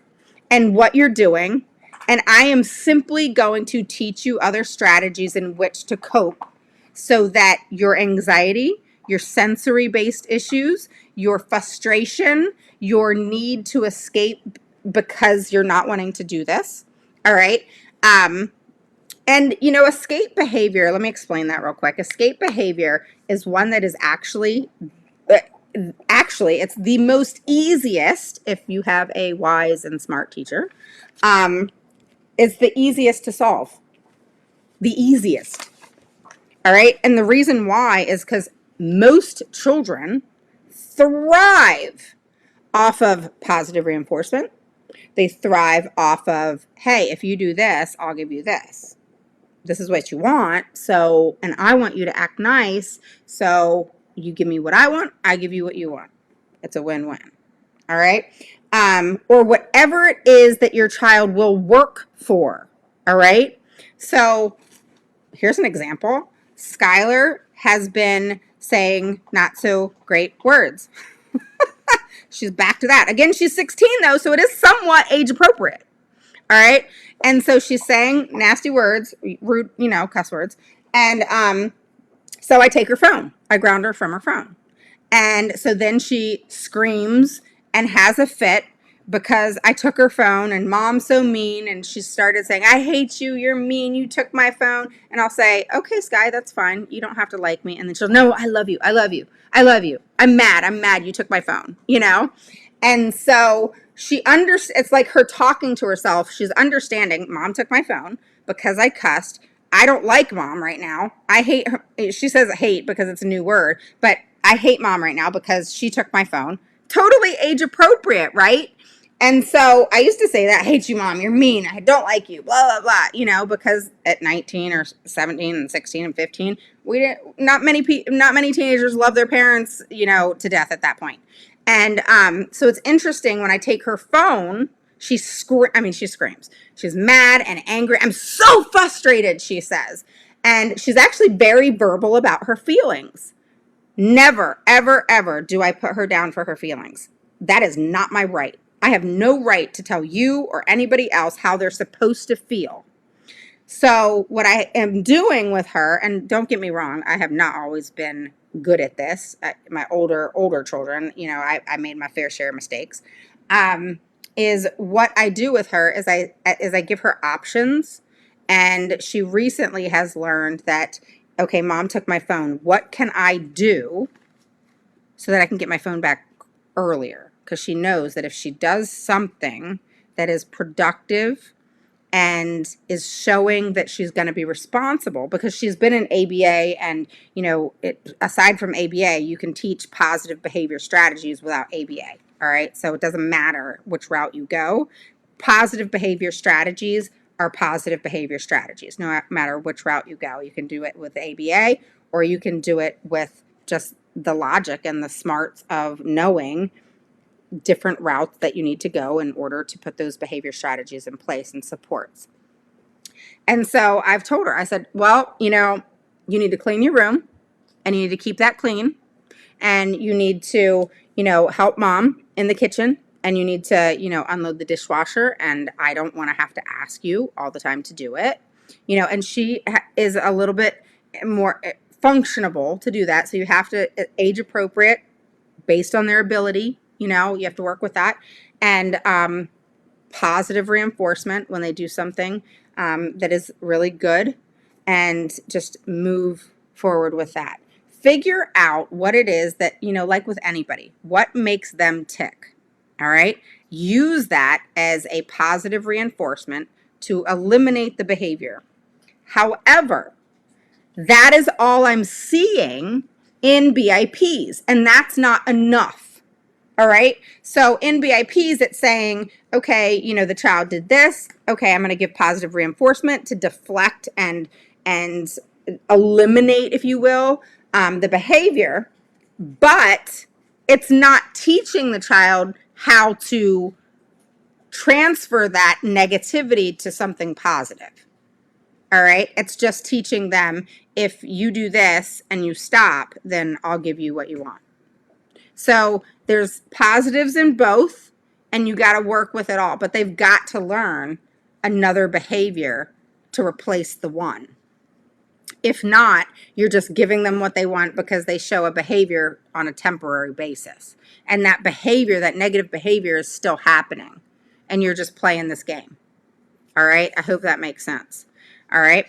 and what you're doing. And I am simply going to teach you other strategies in which to cope so that your anxiety, your sensory based issues, your frustration, your need to escape because you're not wanting to do this. All right. And, escape behavior, let me explain that real quick. Escape behavior is one that is actually, it's the most easiest, if you have a wise and smart teacher, it's the easiest to solve. The easiest. All right. And the reason why is because most children thrive off of positive reinforcement. They thrive off of, hey, if you do this, I'll give you this. This is what you want. So, and I want you to act nice. So you give me what I want, I give you what you want. It's a win-win. All right. Or whatever it is that your child will work for. All right. So here's an example. Skylar has been saying not so great words. She's back to that. Again, she's 16 though, so it is somewhat age appropriate. All right. And so she's saying nasty words, rude, cuss words. And so I take her phone. I ground her from her phone. And so then she screams and has a fit because I took her phone, and mom's so mean, and she started saying, I hate you, you're mean, you took my phone. And I'll say, okay, Sky, that's fine. You don't have to like me. And then she'll, no, I love you. I love you. I love you. I'm mad. You took my phone, And so it's like her talking to herself. She's understanding, mom took my phone because I cussed. I don't like mom right now. I hate her. She says hate because it's a new word, but I hate mom right now because she took my phone. Totally age appropriate, right? And so I used to say that, I hate you, mom. You're mean. I don't like you, blah, blah, blah, because at 19 or 17 and 16 and 15, not many teenagers love their parents, to death at that point. And so it's interesting when I take her phone, she screams. She's mad and angry. I'm so frustrated, she says. And she's actually very verbal about her feelings. Never, ever, ever do I put her down for her feelings. That is not my right. I have no right to tell you or anybody else how they're supposed to feel. So what I am doing with her, and don't get me wrong, I have not always been good at this. My older children, I made my fair share of mistakes. Is what I do with her is I give her options, and she recently has learned that, okay, mom took my phone. What can I do so that I can get my phone back earlier? Because she knows that if she does something that is productive and is showing that she's going to be responsible, because she's been in ABA, and aside from ABA, you can teach positive behavior strategies without ABA. All right, so it doesn't matter which route you go. Positive behavior strategies are positive behavior strategies, no matter which route you go. You can do it with ABA, or you can do it with just the logic and the smarts of knowing different routes that you need to go in order to put those behavior strategies in place and supports. And so I've told her, I said, well, you need to clean your room, and you need to keep that clean, and you need to, help mom in the kitchen, and you need to, unload the dishwasher, and I don't want to have to ask you all the time to do it, and she is a little bit more functionable to do that. So you have to age appropriate based on their ability. You have to work with that. And positive reinforcement when they do something that is really good, and just move forward with that. Figure out what it is that, like with anybody, what makes them tick. All right. Use that as a positive reinforcement to eliminate the behavior. However, that is all I'm seeing in BIPs, and that's not enough. All right. So in BIPs, it's saying, okay, the child did this. Okay, I'm going to give positive reinforcement to deflect and eliminate, if you will, the behavior. But it's not teaching the child how to transfer that negativity to something positive. All right. It's just teaching them, if you do this and you stop, then I'll give you what you want. So there's positives in both, and you got to work with it all, but they've got to learn another behavior to replace the one. If not, you're just giving them what they want because they show a behavior on a temporary basis. And that behavior, that negative behavior, is still happening. And you're just playing this game. All right? I hope that makes sense. All right?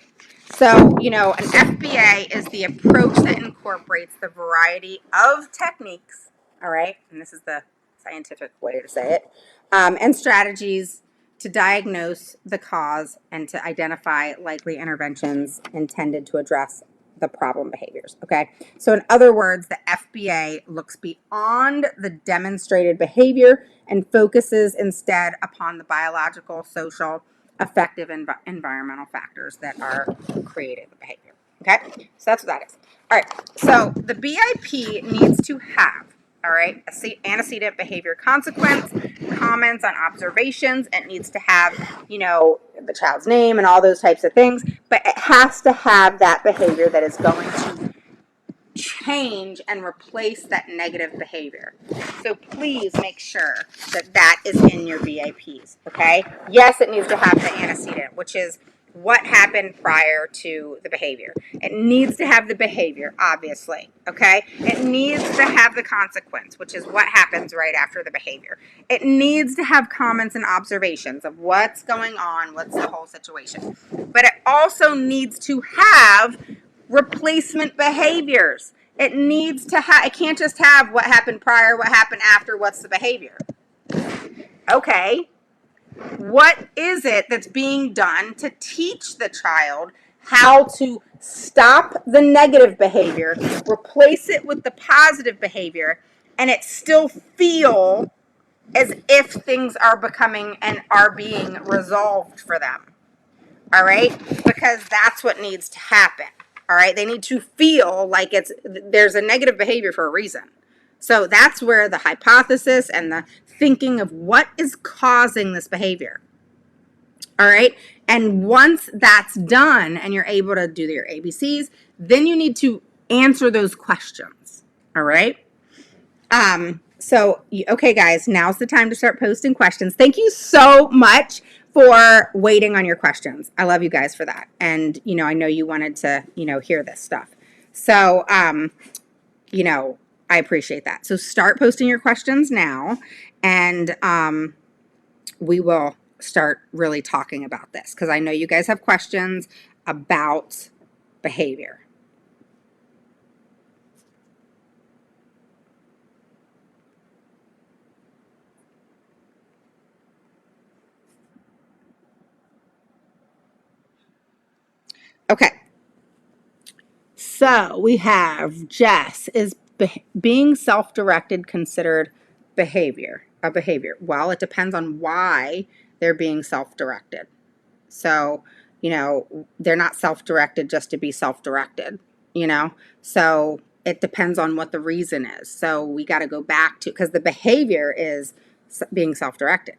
So, you know, an FBA is the approach that incorporates the variety of techniques. All right? And this is the scientific way to say it. And strategies to diagnose the cause and to identify likely interventions intended to address the problem behaviors. Okay, so in other words, the FBA looks beyond the demonstrated behavior and focuses instead upon the biological, social, affective, and environmental factors that are creating the behavior. Okay, so that's what that is. All right, so the BIP needs to have, all right, antecedent behavior consequence, comments on observations. It needs to have, you know, the child's name and all those types of things, but it has to have that behavior that is going to change and replace that negative behavior. So please make sure that that is in your BIPs, okay? Yes, it needs to have the antecedent, which is what happened prior to the behavior. It needs to have the behavior, obviously, okay? It needs to have the consequence, which is what happens right after the behavior. It needs to have comments and observations of what's going on, what's the whole situation. But it also needs to have replacement behaviors. It needs to have, it can't just have what happened prior, what happened after, what's the behavior. Okay, what is it that's being done to teach the child how to stop the negative behavior, replace it with the positive behavior, and it still feel as if things are becoming and are being resolved for them? All right, because that's what needs to happen. All right, they need to feel like there's a negative behavior for a reason. So that's where the hypothesis and the thinking of what is causing this behavior. All right, and once that's done and you're able to do your ABCs, then you need to answer those questions. All right. So, okay, guys, now's the time to start posting questions. Thank you so much for waiting on your questions. I love you guys for that. And, you know, I know you wanted to, you know, hear this stuff. So, you know, I appreciate that. So start posting your questions now, and we will start really talking about this because I know you guys have questions about behavior. Okay, so we have Jess, is being self-directed considered behavior, a behavior? Well, it depends on why they're being self-directed. So, you know, they're not self-directed just to be self-directed, you know? So it depends on what the reason is. So we got to go back to, because the behavior is being self-directed.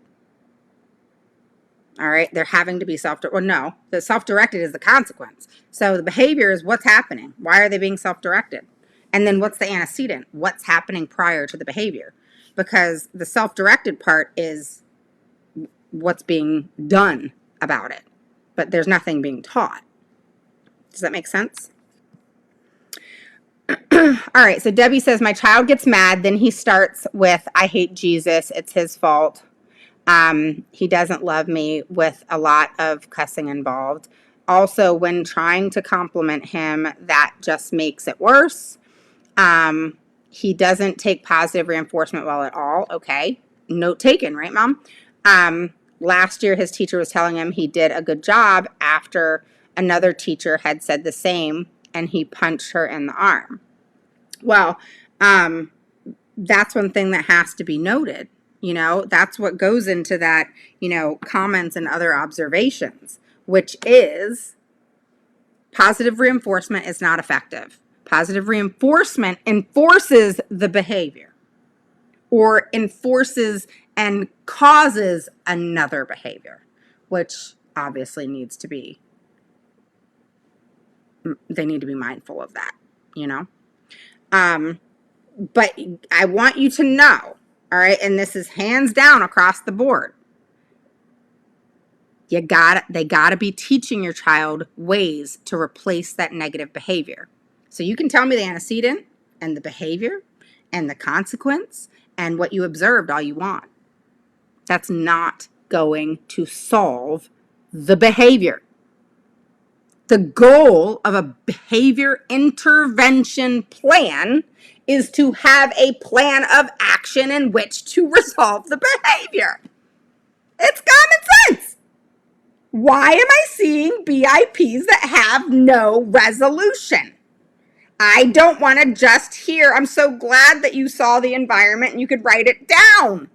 All right, they're having to be well, no, the self-directed is the consequence. So the behavior is what's happening. Why are they being self-directed? And then what's the antecedent? What's happening prior to the behavior? Because the self-directed part is what's being done about it, but there's nothing being taught. Does that make sense? All right, so Debbie says, my child gets mad, then he starts with, I hate Jesus, it's his fault. He doesn't love me, with a lot of cussing involved. Also, when trying to compliment him, that just makes it worse. He doesn't take positive reinforcement well at all. Okay, note taken, right, Mom? Last year, his teacher was telling him he did a good job after another teacher had said the same, and he punched her in the arm. Well, that's one thing that has to be noted. You know, that's what goes into that, you know, comments and other observations, which is positive reinforcement is not effective. Positive reinforcement enforces the behavior. or enforces and causes another behavior, which obviously needs to be, they need to be mindful of that, you know? But I want you to know, all right, and this is hands down across the board, they gotta be teaching your child ways to replace that negative behavior. So you can tell me the antecedent and the behavior and the consequence and what you observed all you want. That's not going to solve the behavior. The goal of a behavior intervention plan is to have a plan of action in which to resolve the behavior. It's common sense. Why am I seeing BIPs that have no resolution? I don't want to just hear, I'm so glad that you saw the environment and you could write it down.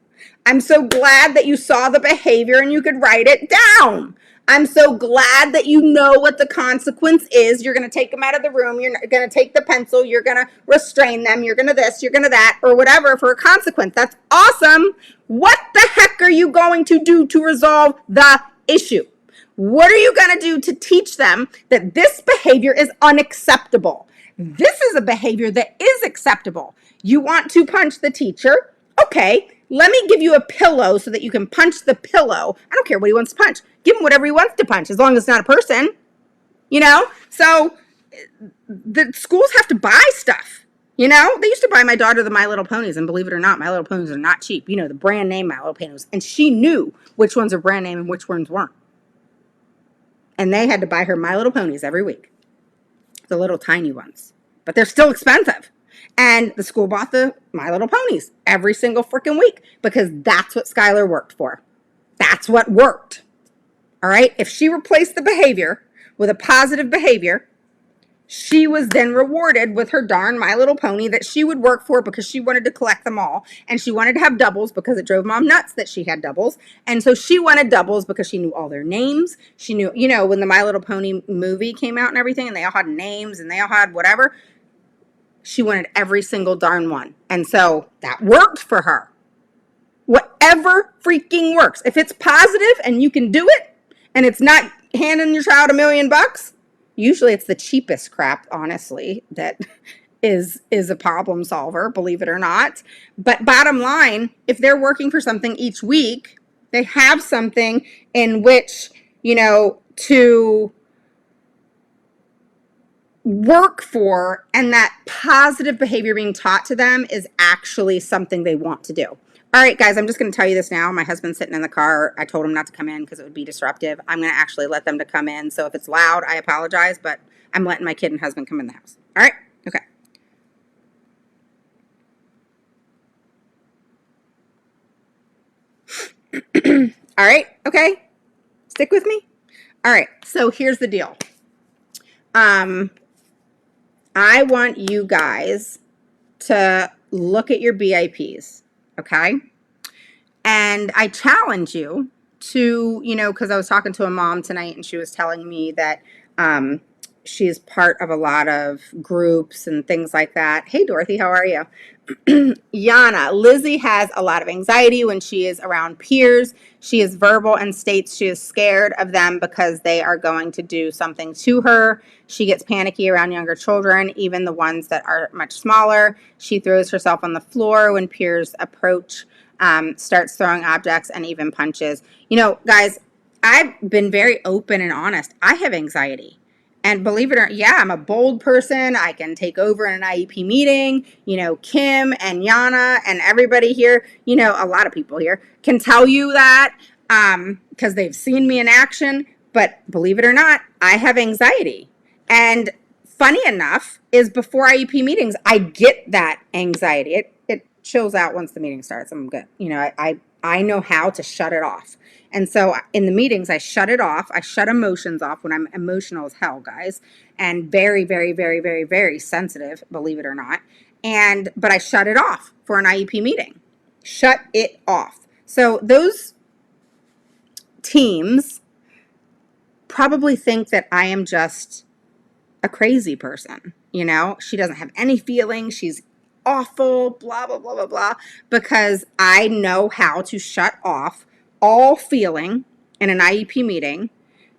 I'm so glad that you saw the behavior and you could write it down. I'm so glad that you know what the consequence is. You're going to take them out of the room. You're going to take the pencil. You're going to restrain them. You're going to this, you're going to that, or whatever for a consequence. That's awesome. What the heck are you going to do to resolve the issue? What are you going to do to teach them that this behavior is unacceptable? This is a behavior that is acceptable. You want to punch the teacher? Okay, let me give you a pillow so that you can punch the pillow. I don't care what he wants to punch. Give him whatever he wants to punch, as long as it's not a person, you know? So the schools have to buy stuff, you know? They used to buy my daughter the My Little Ponies, and believe it or not, My Little Ponies are not cheap. You know, the brand name My Little Ponies. And she knew which ones are brand name and which ones weren't. And they had to buy her My Little Ponies every week. The little tiny ones. But they're still expensive. And the school bought the My Little Ponies every single freaking week because that's what Skylar worked for. That's what worked. All right? If she replaced the behavior with a positive behavior, she was then rewarded with her darn My Little Pony that she would work for because she wanted to collect them all. And she wanted to have doubles because it drove mom nuts that she had doubles. And so she wanted doubles because she knew all their names. She knew, you know, when the My Little Pony movie came out and everything, and they all had names and they all had whatever, she wanted every single darn one. And so that worked for her. Whatever freaking works. If it's positive and you can do it, and it's not handing your child $1 million, usually it's the cheapest crap, honestly, that is a problem solver, believe it or not. But bottom line, if they're working for something each week, they have something in which, you know, to work for, and that positive behavior being taught to them is actually something they want to do. All right, guys, I'm just going to tell you this now. My husband's sitting in the car. I told him not to come in because it would be disruptive. I'm going to actually let them to come in. So if it's loud, I apologize, but I'm letting my kid and husband come in the house. All right? Okay. All right? Okay? Stick with me? All right. So here's the deal. I want you guys to look at your BIPs, okay? And I challenge you to, you know, because I was talking to a mom tonight and she was telling me that she's part of a lot of groups and things like that. Hey, Dorothy, how are you? Yana, Lizzie has a lot of anxiety when she is around peers. She is verbal and states she is scared of them because they are going to do something to her. She gets panicky around younger children, even the ones that are much smaller. She throws herself on the floor when peers approach, starts throwing objects and even punches. You know, guys, I've been very open and honest. I have anxiety. And believe it or not, yeah, I'm a bold person. I can take over in an IEP meeting. You know, Kim and Yana and everybody here, you know, a lot of people here can tell you that because they've seen me in action. But believe it or not, I have anxiety. And funny enough is before IEP meetings, I get that anxiety. It chills out once the meeting starts. I'm good. You know, I know how to shut it off. And so in the meetings, I shut it off. I shut emotions off when I'm emotional as hell, guys, and very, very, very, very, very sensitive, believe it or not. But I shut it off for an IEP meeting. Shut it off. So those teams probably think that I am just a crazy person. You know, she doesn't have any feelings. She's awful, blah, blah, blah, blah, blah, because I know how to shut off all feeling in an IEP meeting,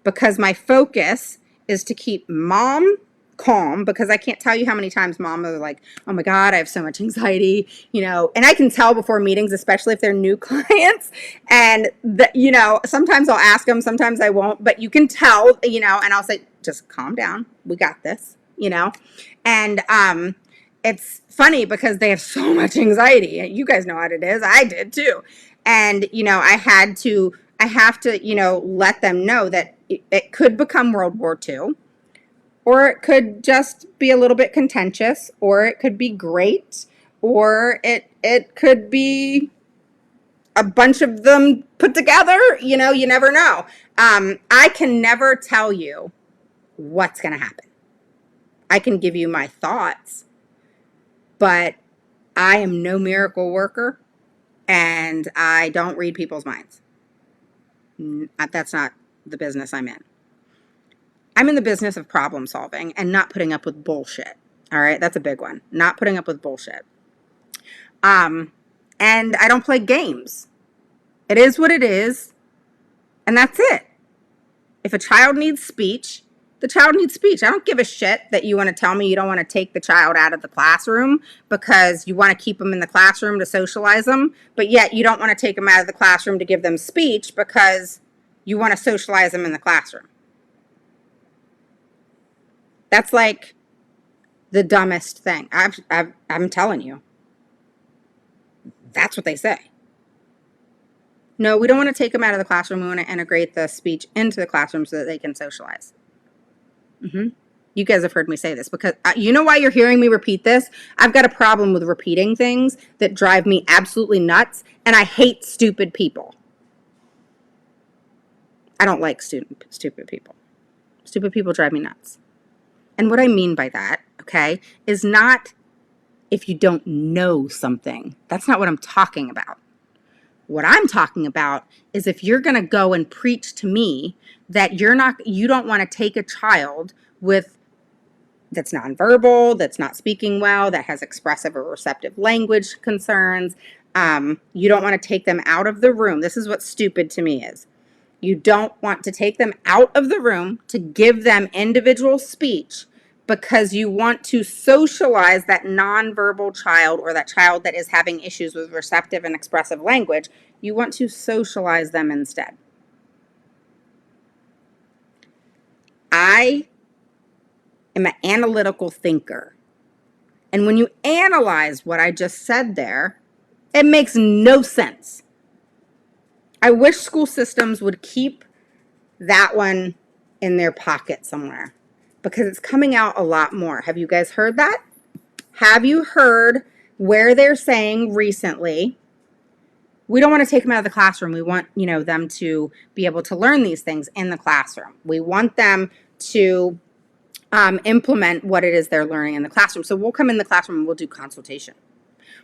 because my focus is to keep mom calm, because I can't tell you how many times mom are like, oh my God, I have so much anxiety, and I can tell before meetings, especially if they're new clients, and sometimes I'll ask them, sometimes I won't, but you can tell, and I'll say, just calm down, we got this, and it's funny because they have so much anxiety. You guys know what it is. I did too. And, I have to, let them know that it could become World War II, or it could just be a little bit contentious, or it could be great, or it could be a bunch of them put together. You never know. I can never tell you what's going to happen. I can give you my thoughts, but I am no miracle worker, and I don't read people's minds. That's not the business I'm in. I'm in the business of problem solving and not putting up with bullshit. All right, that's a big one. Not putting up with bullshit. And I don't play games. It is what it is, and that's it. If a child needs speech, the child needs speech. I don't give a shit that you want to tell me you don't want to take the child out of the classroom because you want to keep them in the classroom to socialize them, but yet you don't want to take them out of the classroom to give them speech because you want to socialize them in the classroom. That's like the dumbest thing. I'm telling you. That's what they say. No, we don't want to take them out of the classroom. We want to integrate the speech into the classroom so that they can socialize. You guys have heard me say this, because you know why you're hearing me repeat this? I've got a problem with repeating things that drive me absolutely nuts, and I hate stupid people. I don't like stupid people. Stupid people drive me nuts. And what I mean by that, okay, is not if you don't know something. That's not what I'm talking about. What I'm talking about is if you're going to go and preach to me that you don't want to take a child that's nonverbal, that's not speaking well, that has expressive or receptive language concerns. You don't want to take them out of the room. This is what stupid to me is. You don't want to take them out of the room to give them individual speech because you want to socialize that nonverbal child, or that child that is having issues with receptive and expressive language. You want to socialize them instead. I am an analytical thinker. And when you analyze what I just said there, it makes no sense. I wish school systems would keep that one in their pocket somewhere, because it's coming out a lot more. Have you guys heard that? Have you heard where they're saying recently, we don't want to take them out of the classroom. We want, them to be able to learn these things in the classroom. We want them to implement what it is they're learning in the classroom. So we'll come in the classroom and we'll do consultation,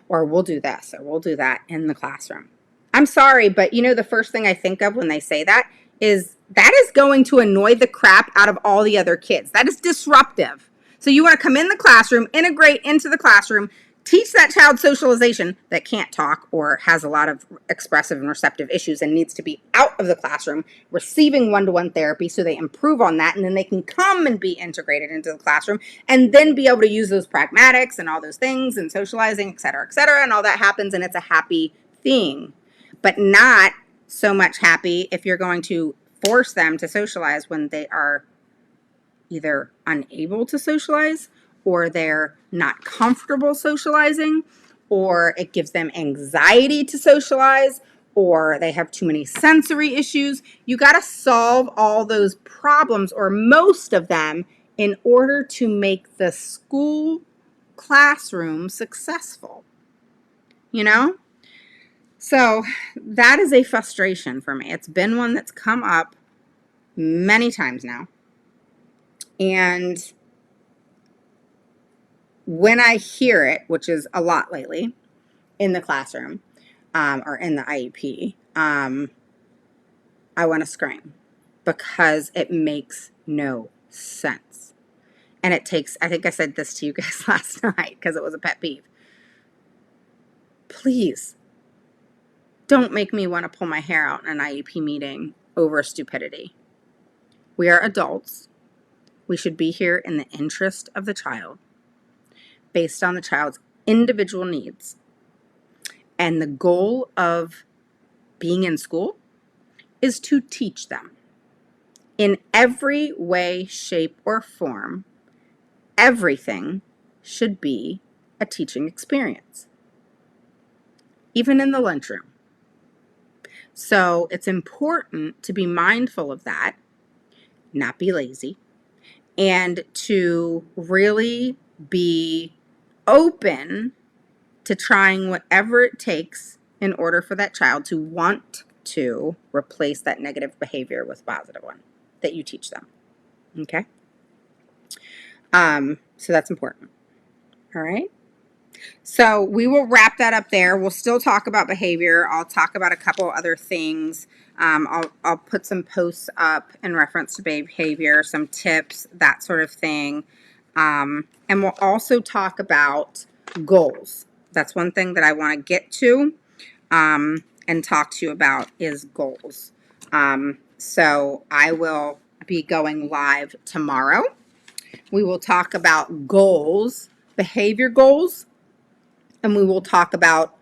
or we'll do this, or we'll do that in the classroom. I'm sorry, but the first thing I think of when they say that is going to annoy the crap out of all the other kids. That is disruptive. So you want to come in the classroom, integrate into the classroom, teach that child socialization that can't talk or has a lot of expressive and receptive issues and needs to be out of the classroom, receiving one-to-one therapy so they improve on that, and then they can come and be integrated into the classroom and then be able to use those pragmatics and all those things and socializing, et cetera, and all that happens, and it's a happy thing. But not so much happy if you're going to force them to socialize when they are either unable to socialize, or they're not comfortable socializing, or it gives them anxiety to socialize, or they have too many sensory issues. You got to solve all those problems, or most of them, in order to make the school classroom successful. So that is a frustration for me. It's been one that's come up many times now. And when I hear it, which is a lot lately, in the classroom or in the IEP, I want to scream, because it makes no sense. And it takes, I think I said this to you guys last night because it was a pet peeve. please don't make me want to pull my hair out in an IEP meeting over stupidity. We are adults. We should be here in the interest of the child, based on the child's individual needs. And the goal of being in school is to teach them. In every way, shape, or form, everything should be a teaching experience, even in the lunchroom. So it's important to be mindful of that, not be lazy, and to really be open to trying whatever it takes in order for that child to want to replace that negative behavior with a positive one that you teach them. Okay? So that's important. All right? So we will wrap that up there. We'll still talk about behavior. I'll talk about a couple other things. I'll put some posts up in reference to behavior, some tips, that sort of thing. And we'll also talk about goals. That's one thing that I want to get to and talk to you about is goals. So I will be going live tomorrow. We will talk about goals, behavior goals, and we will talk about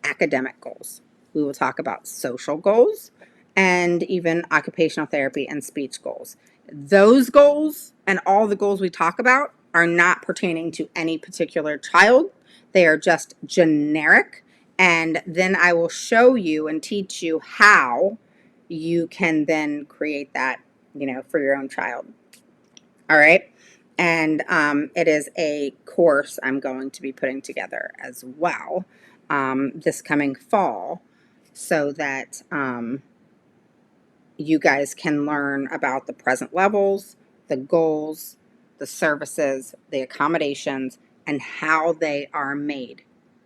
academic goals. We will talk about social goals and even occupational therapy and speech goals. Those goals and all the goals we talk about are not pertaining to any particular child. They are just generic. And then I will show you and teach you how you can then create that, for your own child. All right. And it is a course I'm going to be putting together as well this coming fall so that you guys can learn about the present levels, the goals, the services, the accommodations, and how they are made.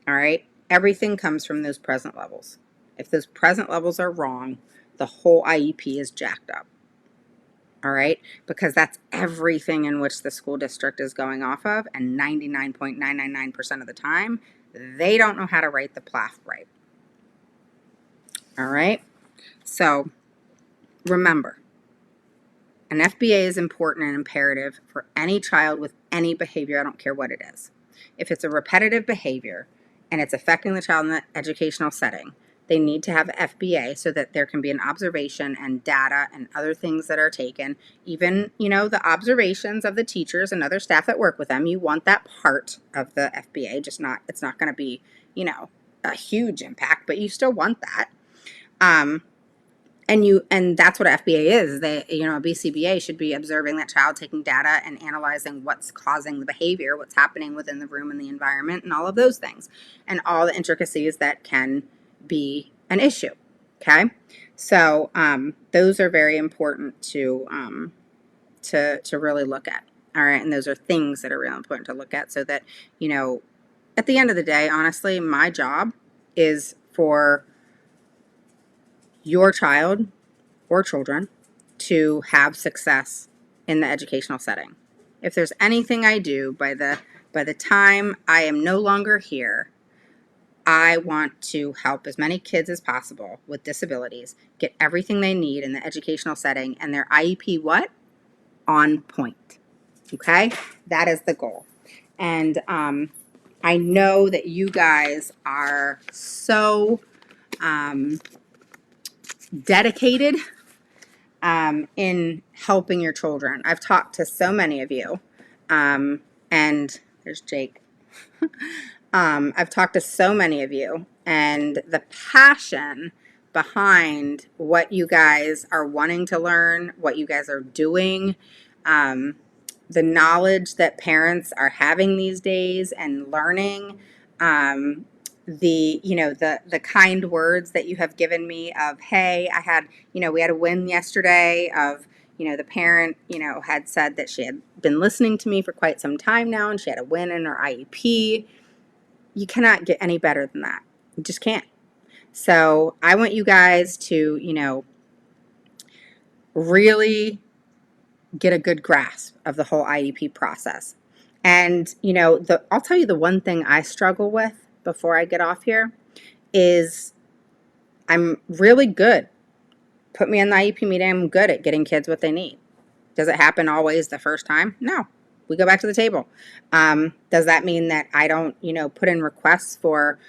All right? Everything comes from those present levels. If those present levels are wrong, the whole IEP is jacked up. All right? Because that's everything in which the school district is going off of, and 99.999% of the time, they don't know how to write the PLAF right. All right? So remember, an FBA is important and imperative for any child with any behavior. I don't care what it is. If it's a repetitive behavior and it's affecting the child in the educational setting, they need to have FBA so that there can be an observation and data and other things that are taken. Even, the observations of the teachers and other staff that work with them, you want that part of the FBA, it's not going to be, a huge impact, but you still want that. And that's what FBA is. A BCBA should be observing that child, taking data and analyzing what's causing the behavior, what's happening within the room and the environment, and all of those things, and all the intricacies that can be an issue. Okay, so those are very important to really look at. All right, and those are things that are really important to look at, so that at the end of the day, honestly, my job is for your child or children to have success in the educational setting. If there's anything I do by the time I am no longer here, I want to help as many kids as possible with disabilities get everything they need in the educational setting and their IEP on point. Okay? That is the goal. And I know that you guys are so dedicated in helping your children. I've talked to so many of you, and there's Jake. I've talked to so many of you, and the passion behind what you guys are wanting to learn, what you guys are doing, the knowledge that parents are having these days and learning, the kind words that you have given me of, hey, we had a win yesterday of, the parent, had said that she had been listening to me for quite some time now and she had a win in her IEP. You cannot get any better than that. You just can't. So I want you guys to, really get a good grasp of the whole IEP process. And, I'll tell you the one thing I struggle with before I get off here is I'm really good. Put me in the IEP meeting. I'm good at getting kids what they need. Does it happen always the first time? No. We go back to the table. Does that mean that I don't, put in requests for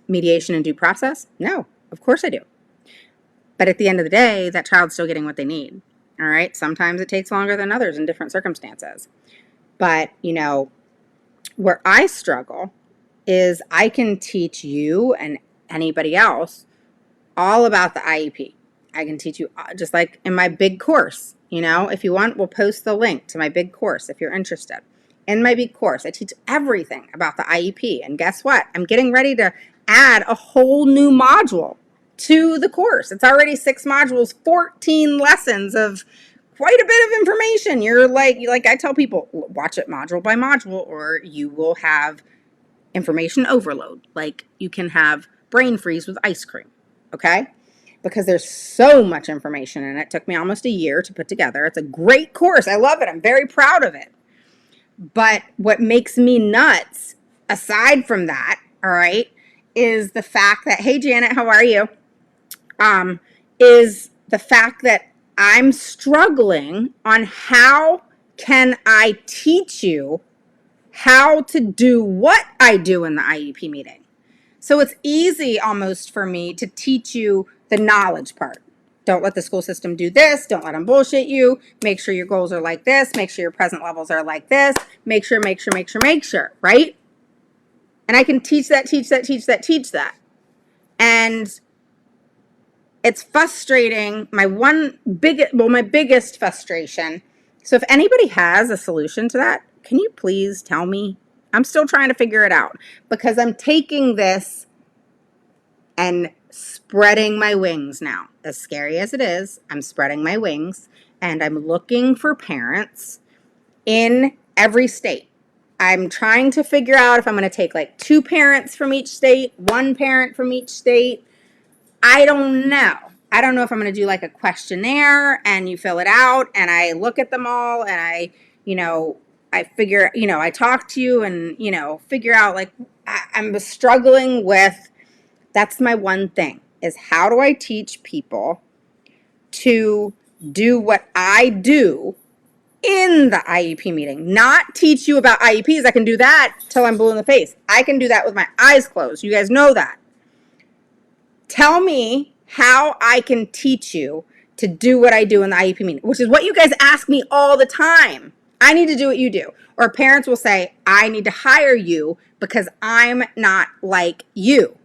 mediation and due process? No, of course I do. But at the end of the day, that child's still getting what they need. All right. Sometimes it takes longer than others in different circumstances. But, where I struggle is I can teach you and anybody else all about the IEP. I can teach you just like in my big course. If you want, we'll post the link to my big course if you're interested. In my big course, I teach everything about the IEP. And guess what? I'm getting ready to add a whole new module to the course. It's already 6 modules, 14 lessons of quite a bit of information. You're like I tell people, watch it module by module, or you will have information overload. Like you can have brain freeze with ice cream, okay? Because there's so much information in it. It took me almost a year to put together. It's a great course. I love it. I'm very proud of it. But what makes me nuts, aside from that, all right, is the fact that, hey, Janet, how are you? Is the fact that I'm struggling on how can I teach you how to do what I do in the IEP meeting. So it's easy almost for me to teach you the knowledge part. Don't let the school system do this. Don't let them bullshit you. Make sure your goals are like this. Make sure your present levels are like this. Make sure, right? And I can teach that. And it's frustrating. My biggest frustration. So if anybody has a solution to that, can you please tell me? I'm still trying to figure it out because I'm taking this and spreading my wings now. As scary as it is, I'm spreading my wings and I'm looking for parents in every state. I'm trying to figure out if I'm going to take like 2 parents from each state, 1 parent from each state. I don't know. I don't know if I'm going to do like a questionnaire and you fill it out and I look at them all and I figure, I talk to you and, figure out like I'm struggling with, that's my one thing is how do I teach people to do what I do in the IEP meeting, not teach you about IEPs. I can do that till I'm blue in the face. I can do that with my eyes closed. You guys know that. Tell me how I can teach you to do what I do in the IEP meeting, which is what you guys ask me all the time. I need to do what you do. Or parents will say, I need to hire you because I'm not like you.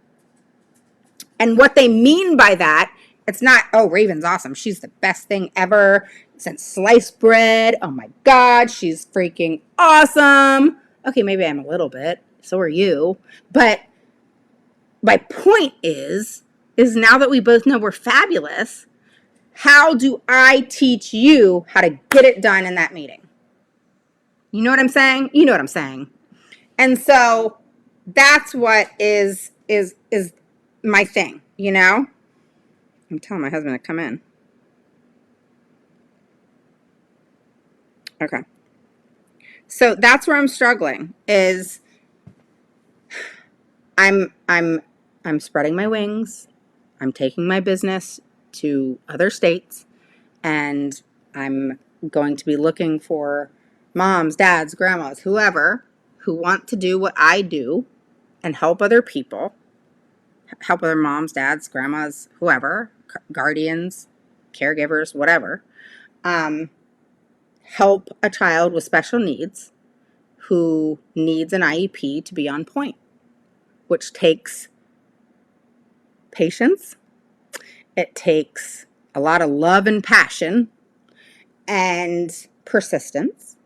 And what they mean by that, it's not, oh, Raven's awesome. She's the best thing ever since sliced bread. Oh my God, she's freaking awesome. Okay, maybe I'm a little bit. So are you. But my point is now that we both know we're fabulous, how do I teach you how to get it done in that meeting? You know what I'm saying? You know what I'm saying. And so that's what is my thing, I'm telling my husband to come in. Okay. So that's where I'm struggling is I'm spreading my wings. I'm taking my business to other states and I'm going to be looking for moms, dads, grandmas, whoever who want to do what I do and help other people, help other moms, dads, grandmas, whoever, guardians, caregivers, whatever, help a child with special needs who needs an IEP to be on point, which takes patience. It takes a lot of love and passion and persistence.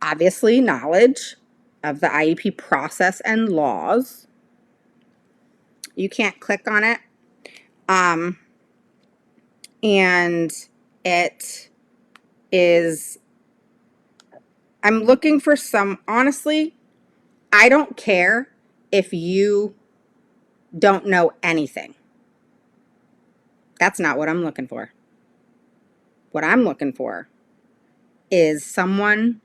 Obviously, knowledge of the IEP process and laws. You can't click on it. And it is, I'm looking for some, honestly, I don't care if you don't know anything. That's not what I'm looking for. What I'm looking for is someone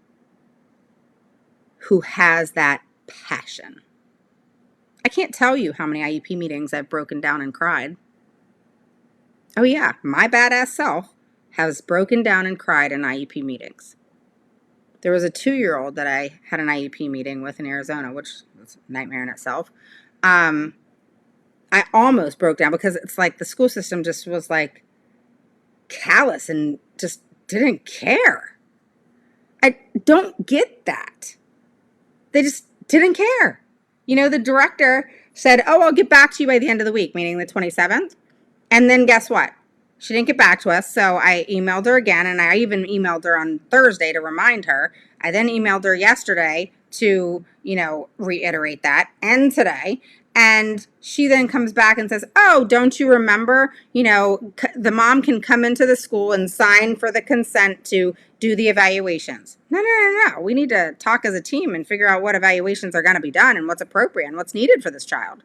who has that passion. I can't tell you how many IEP meetings I've broken down and cried. Oh yeah, my badass self has broken down and cried in IEP meetings. There was a 2-year-old that I had an IEP meeting with in Arizona, which was a nightmare in itself. I almost broke down because it's like the school system just was like callous and just didn't care. I don't get that. They just didn't care. You know, the director said, oh, I'll get back to you by the end of the week, meaning the 27th. And then guess what? She didn't get back to us, so I emailed her again, and I even emailed her on Thursday to remind her. I then emailed her yesterday to, reiterate that, and today. And she then comes back and says, oh, don't you remember, the mom can come into the school and sign for the consent to do the evaluations. No. We need to talk as a team and figure out what evaluations are going to be done and what's appropriate and what's needed for this child.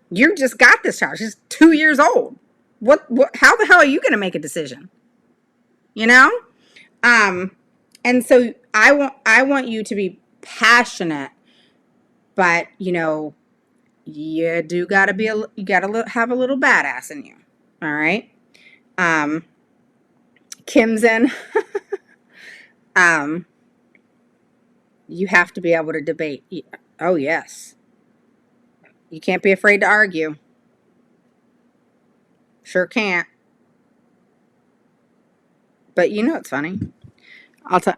You just got this child. She's 2 years old. What, how the hell are you going to make a decision? And so I want you to be passionate, but, you do got to you got to have a little badass in you. All right. Kim's in. You have to be able to debate. Oh, yes. You can't be afraid to argue. Sure can't. But it's funny.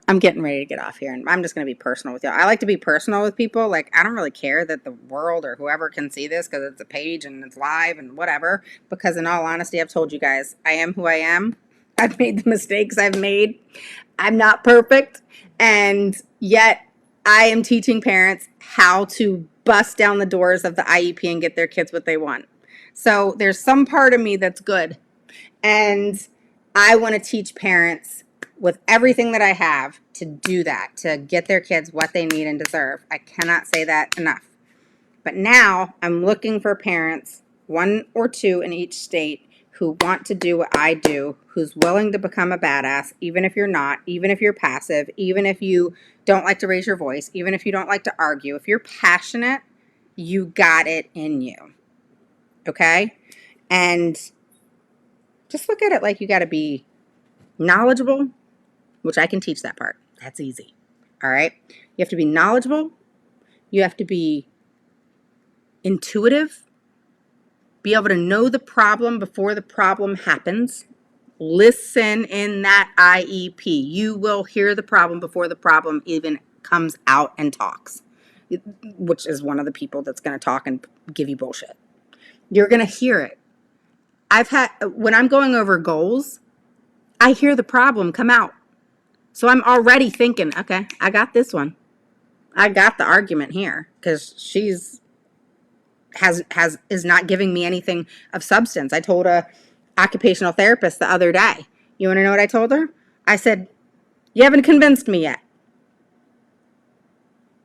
I'm getting ready to get off here, and I'm just going to be personal with y'all. I like to be personal with people. Like, I don't really care that the world or whoever can see this because it's a page and it's live and whatever. Because in all honesty, I've told you guys, I am who I am. I've made the mistakes I've made. I'm not perfect. And yet I am teaching parents how to bust down the doors of the IEP and get their kids what they want. So there's some part of me that's good. And I want to teach parents with everything that I have to do that, to get their kids what they need and deserve. I cannot say that enough. But now I'm looking for parents, 1 or 2 in each state, who want to do what I do, who's willing to become a badass, even if you're not, even if you're passive, even if you don't like to raise your voice, even if you don't like to argue. If you're passionate, you got it in you. Okay? And just look at it like you got to be knowledgeable, which I can teach that part. That's easy. All right? You have to be knowledgeable. You have to be intuitive. Be able to know the problem before the problem happens. Listen in that IEP. You will hear the problem before the problem even comes out and talks, which is one of the people that's going to talk and give you bullshit. You're going to hear it. When I'm going over goals, I hear the problem come out. So I'm already thinking, okay, I got this one. I got the argument here because she's is not giving me anything of substance. I told a occupational therapist the other day. You want to know what I told her? I said, you haven't convinced me yet.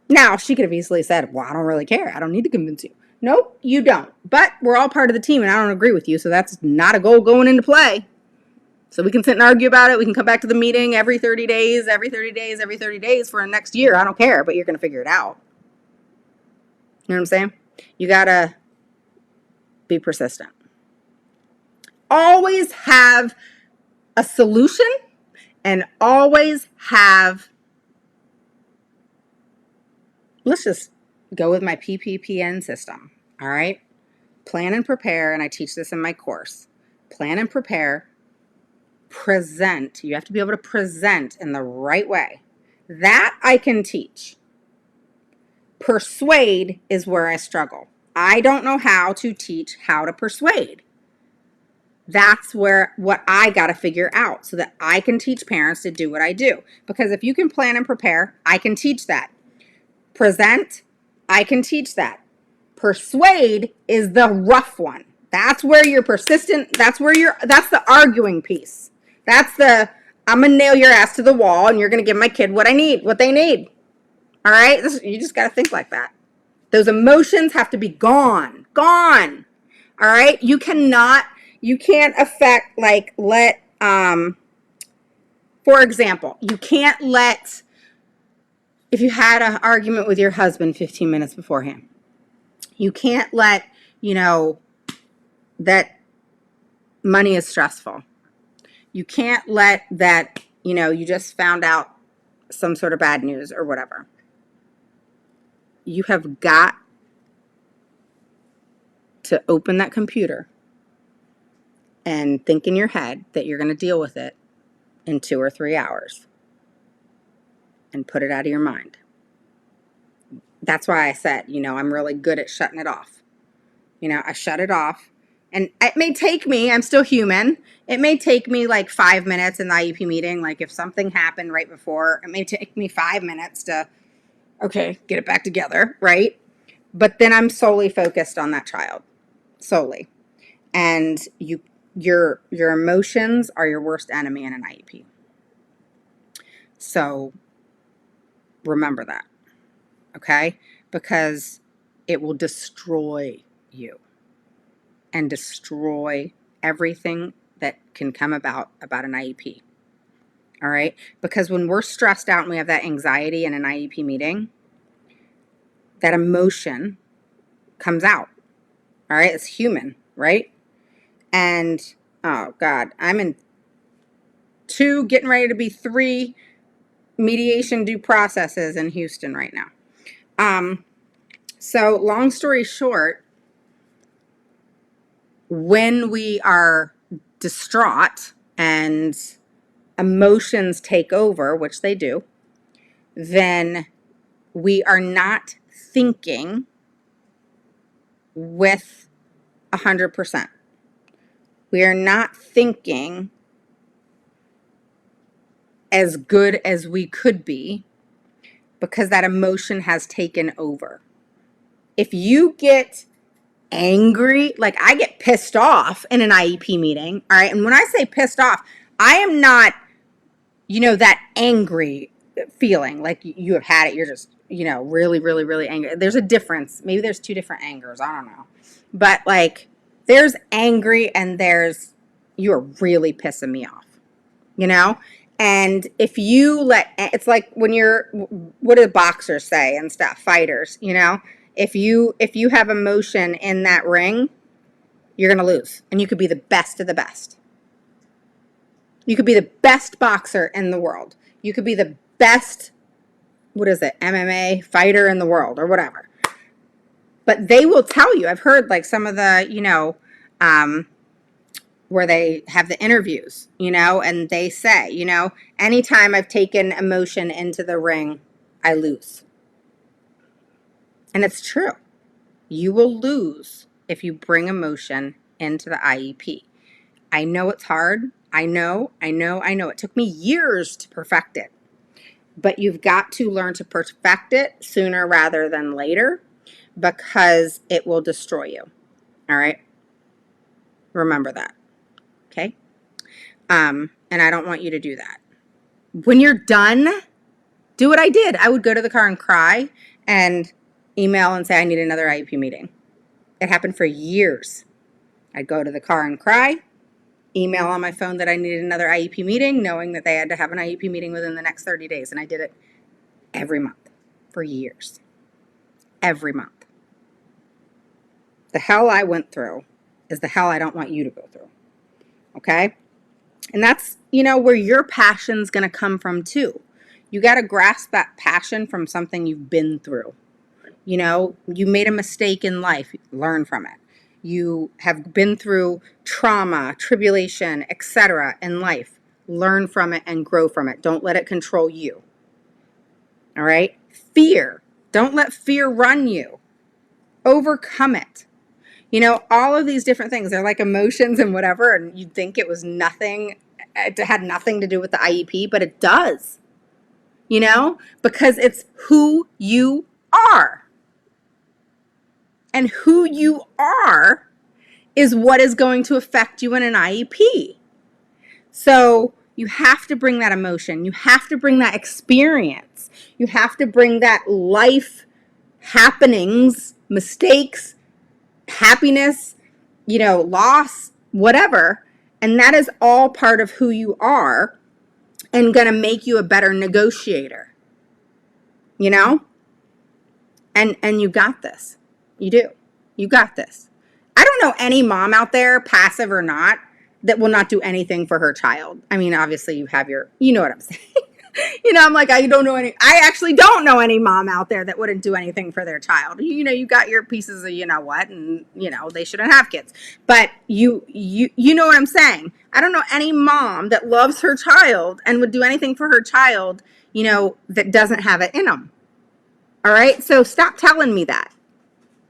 Now, she could have easily said, well, I don't really care. I don't need to convince you. Nope, you don't. But we're all part of the team, and I don't agree with you, so that's not a goal going into play. So we can sit and argue about it. We can come back to the meeting every 30 days for the next year. I don't care, but you're going to figure it out. You know what I'm saying? You got to be persistent. Always have a solution and always have, let's just go with my PPPN system. All right? Plan and prepare, and I teach this in my course. Plan and prepare. Present. You have to be able to present in the right way. That I can teach. Persuade is where I struggle. I don't know how to teach how to persuade. That's what I got to figure out so that I can teach parents to do what I do. Because if you can plan and prepare, I can teach that. Present, I can teach that. Persuade is the rough one. That's where you're persistent. That's the arguing piece. That's I'm going to nail your ass to the wall and you're going to give my kid what they need. All right? You just got to think like that. Those emotions have to be gone. All right? You can't affect, for example, you can't let, if you had an argument with your husband 15 minutes beforehand, you can't let, that money is stressful. You can't let that, you just found out some sort of bad news or whatever. You have got to open that computer and think in your head that you're going to deal with it in 2 or 3 hours and put it out of your mind. That's why I said, I'm really good at shutting it off. I shut it off, and it may take me, I'm still human. It may take me like 5 minutes in the IEP meeting. Like if something happened right before, it may take me 5 minutes to, okay, get it back together, right? But then I'm solely focused on that child, solely. And your emotions are your worst enemy in an IEP. So remember that, okay? Because it will destroy you and destroy everything that can come about an IEP. All right? Because when we're stressed out and we have that anxiety in an IEP meeting, that emotion comes out. All right? It's human, right? And, oh God, I'm in 2, getting ready to be 3 mediation due processes in Houston right now. So long story short, when we are distraught and emotions take over, which they do, then we are not thinking with 100%. We are not thinking as good as we could be because that emotion has taken over. If you get angry, like I get pissed off in an IEP meeting, all right? And when I say pissed off, I am not, that angry feeling like you have had it. You're just, really, really, really angry. There's a difference. Maybe there's 2 different angers. I don't know. But like there's angry and there's, you're really pissing me off, And if you it's like when what do boxers say and stuff, fighters, if you have emotion in that ring, you're going to lose. And you could be the best of the best. You could be the best boxer in the world. You could be the best, MMA fighter in the world or whatever. But they will tell you, I've heard like some of the, where they have the interviews, and they say, anytime I've taken emotion into the ring, I lose. And it's true. You will lose if you bring emotion into the IEP. I know it's hard. I know. It took me years to perfect it. But you've got to learn to perfect it sooner rather than later because it will destroy you. All right? Remember that. Okay? And I don't want you to do that. When you're done, do what I did. I would go to the car and cry and email and say I need another IEP meeting. It happened for years. I'd go to the car and cry, email on my phone that I needed another IEP meeting, knowing that they had to have an IEP meeting within the next 30 days. And I did it every month for years. Every month. The hell I went through is the hell I don't want you to go through. Okay? And that's, where your passion's going to come from too. You got to grasp that passion from something you've been through. You made a mistake in life, learn from it. You have been through trauma, tribulation, etc. in life. Learn from it and grow from it. Don't let it control you. All right? Fear. Don't let fear run you. Overcome it. All of these different things, they're like emotions and whatever, and you'd think it was nothing, it had nothing to do with the IEP, but it does. Because it's who you are. And who you are is what is going to affect you in an IEP. So you have to bring that emotion. You have to bring that experience. You have to bring that life happenings, mistakes, happiness, loss, whatever. And that is all part of who you are and going to make you a better negotiator. you know? And you got this. You do. You got this. I don't know any mom out there, passive or not, that will not do anything for her child. I mean, obviously you have your, you know what I'm saying. I'm like, I actually don't know any mom out there that wouldn't do anything for their child. You got your pieces of, what, and, they shouldn't have kids. But you know what I'm saying? I don't know any mom that loves her child and would do anything for her child, that doesn't have it in them. All right. So stop telling me that.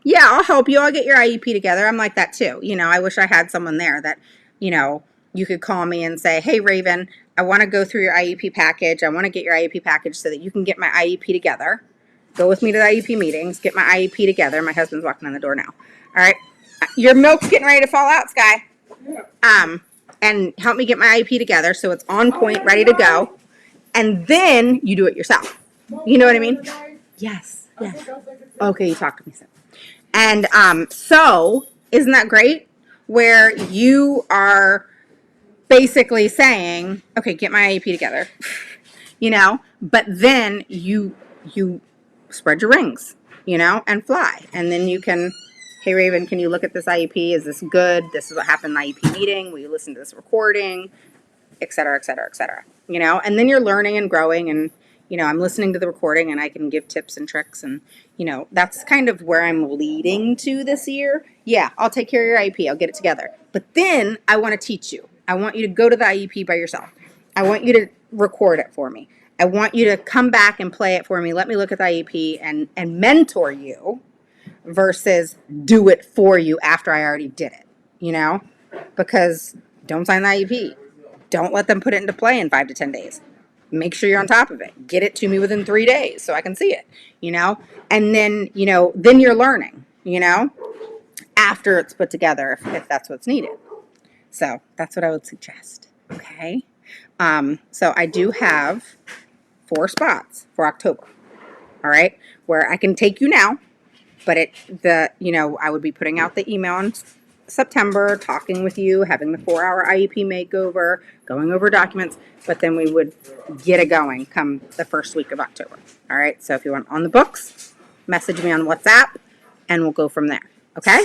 Yeah, I'll help you. I'll get your IEP together. I'm like that too. I wish I had someone there that, you could call me and say, hey, Raven, I want to go through your IEP package. I want to get your IEP package so that you can get my IEP together. Go with me to the IEP meetings, get my IEP together. My husband's walking on the door now. All right. Your milk's getting ready to fall out, Sky. And help me get my IEP together so it's on point, ready to go. And then you do it yourself. You know what I mean? Yes. Yes. Okay, you talk to me soon. And so, isn't that great? Where you are basically saying, okay, get my IEP together, but then you spread your wings, and fly. And then you can, hey, Raven, can you look at this IEP? Is this good? This is what happened in the IEP meeting. Will you listen to this recording? Et cetera, et cetera, et cetera. And then you're learning and growing, and I'm listening to the recording and I can give tips and tricks, and that's kind of where I'm leading to this year. Yeah, I'll take care of your IEP. I'll get it together. But then I want to teach you. I want you to go to the IEP by yourself. I want you to record it for me. I want you to come back and play it for me. Let me look at the IEP and mentor you versus do it for you after I already did it, because don't sign the IEP. Don't let them put it into play in 5 to 10 days. Make sure you're on top of it. Get it to me within 3 days so I can see it, and then, then you're learning, after it's put together, if that's what's needed. So that's what I would suggest. Okay. So I do have 4 spots for October. All right. Where I can take you now, but I would be putting out the email in September, talking with you, having the 4-hour IEP makeover, going over documents, but then we would get it going come the first week of October. All right. So if you want on the books, message me on WhatsApp and we'll go from there. Okay.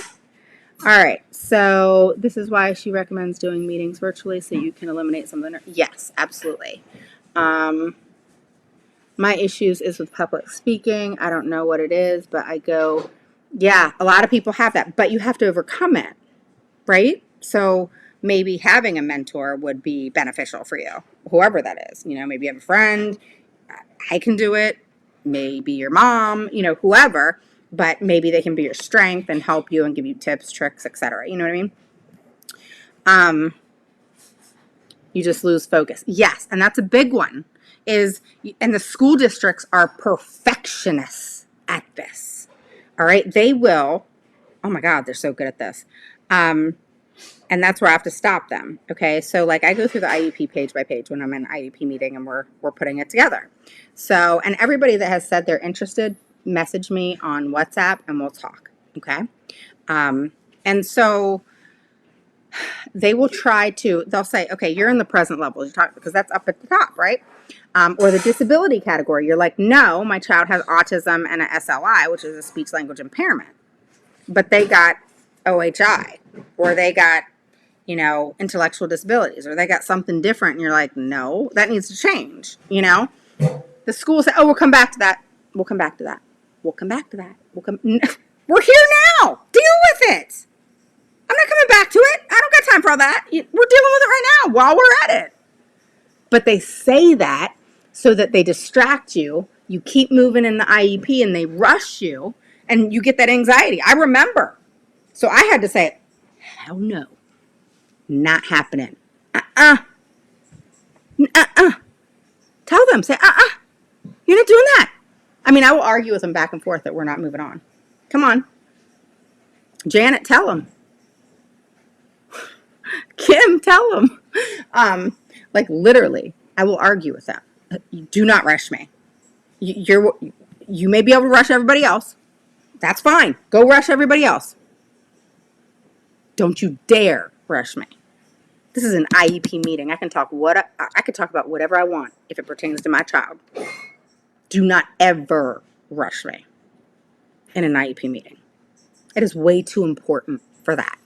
All right. So this is why she recommends doing meetings virtually so you can eliminate some of the. Yes, absolutely. My issues is with public speaking. I don't know what it is, but yeah, a lot of people have that, but you have to overcome it. Right? So maybe having a mentor would be beneficial for you, whoever that is. Maybe you have a friend. I can do it. Maybe your mom, whoever, but maybe they can be your strength and help you and give you tips, tricks, etc. You know what I mean? You just lose focus. Yes, and that's a big one. And the school districts are perfectionists at this. All right? They will, oh my God, they're so good at this. And that's where I have to stop them. Okay. So like I go through the IEP page by page when I'm in an IEP meeting and we're putting it together. So, and everybody that has said they're interested, message me on WhatsApp and we'll talk. Okay. And so they will they'll say, okay, you're in the present level, because that's up at the top, right? Or the disability category. You're like, no, my child has autism and a SLI, which is a speech language impairment, but they got OHI, or they got, intellectual disabilities, or they got something different. And you're like, no, that needs to change. The school said, oh, we'll come back to that. We'll come back to that. We'll come back to that. We're here now. Deal with it. I'm not coming back to it. I don't got time for all that. We're dealing with it right now while we're at it. But they say that so that they distract you. You keep moving in the IEP and they rush you and you get that anxiety. I remember. So I had to say, hell no. Not happening. Tell them. Say, you're not doing that. I mean, I will argue with them back and forth that we're not moving on. Come on. Janet, tell them. Kim, tell them. Like literally, I will argue with them. Do not rush me. You may be able to rush everybody else. That's fine. Go rush everybody else. Don't you dare rush me. This is an IEP meeting. I can talk about whatever I want if it pertains to my child. Do not ever rush me in an IEP meeting. It is way too important for that.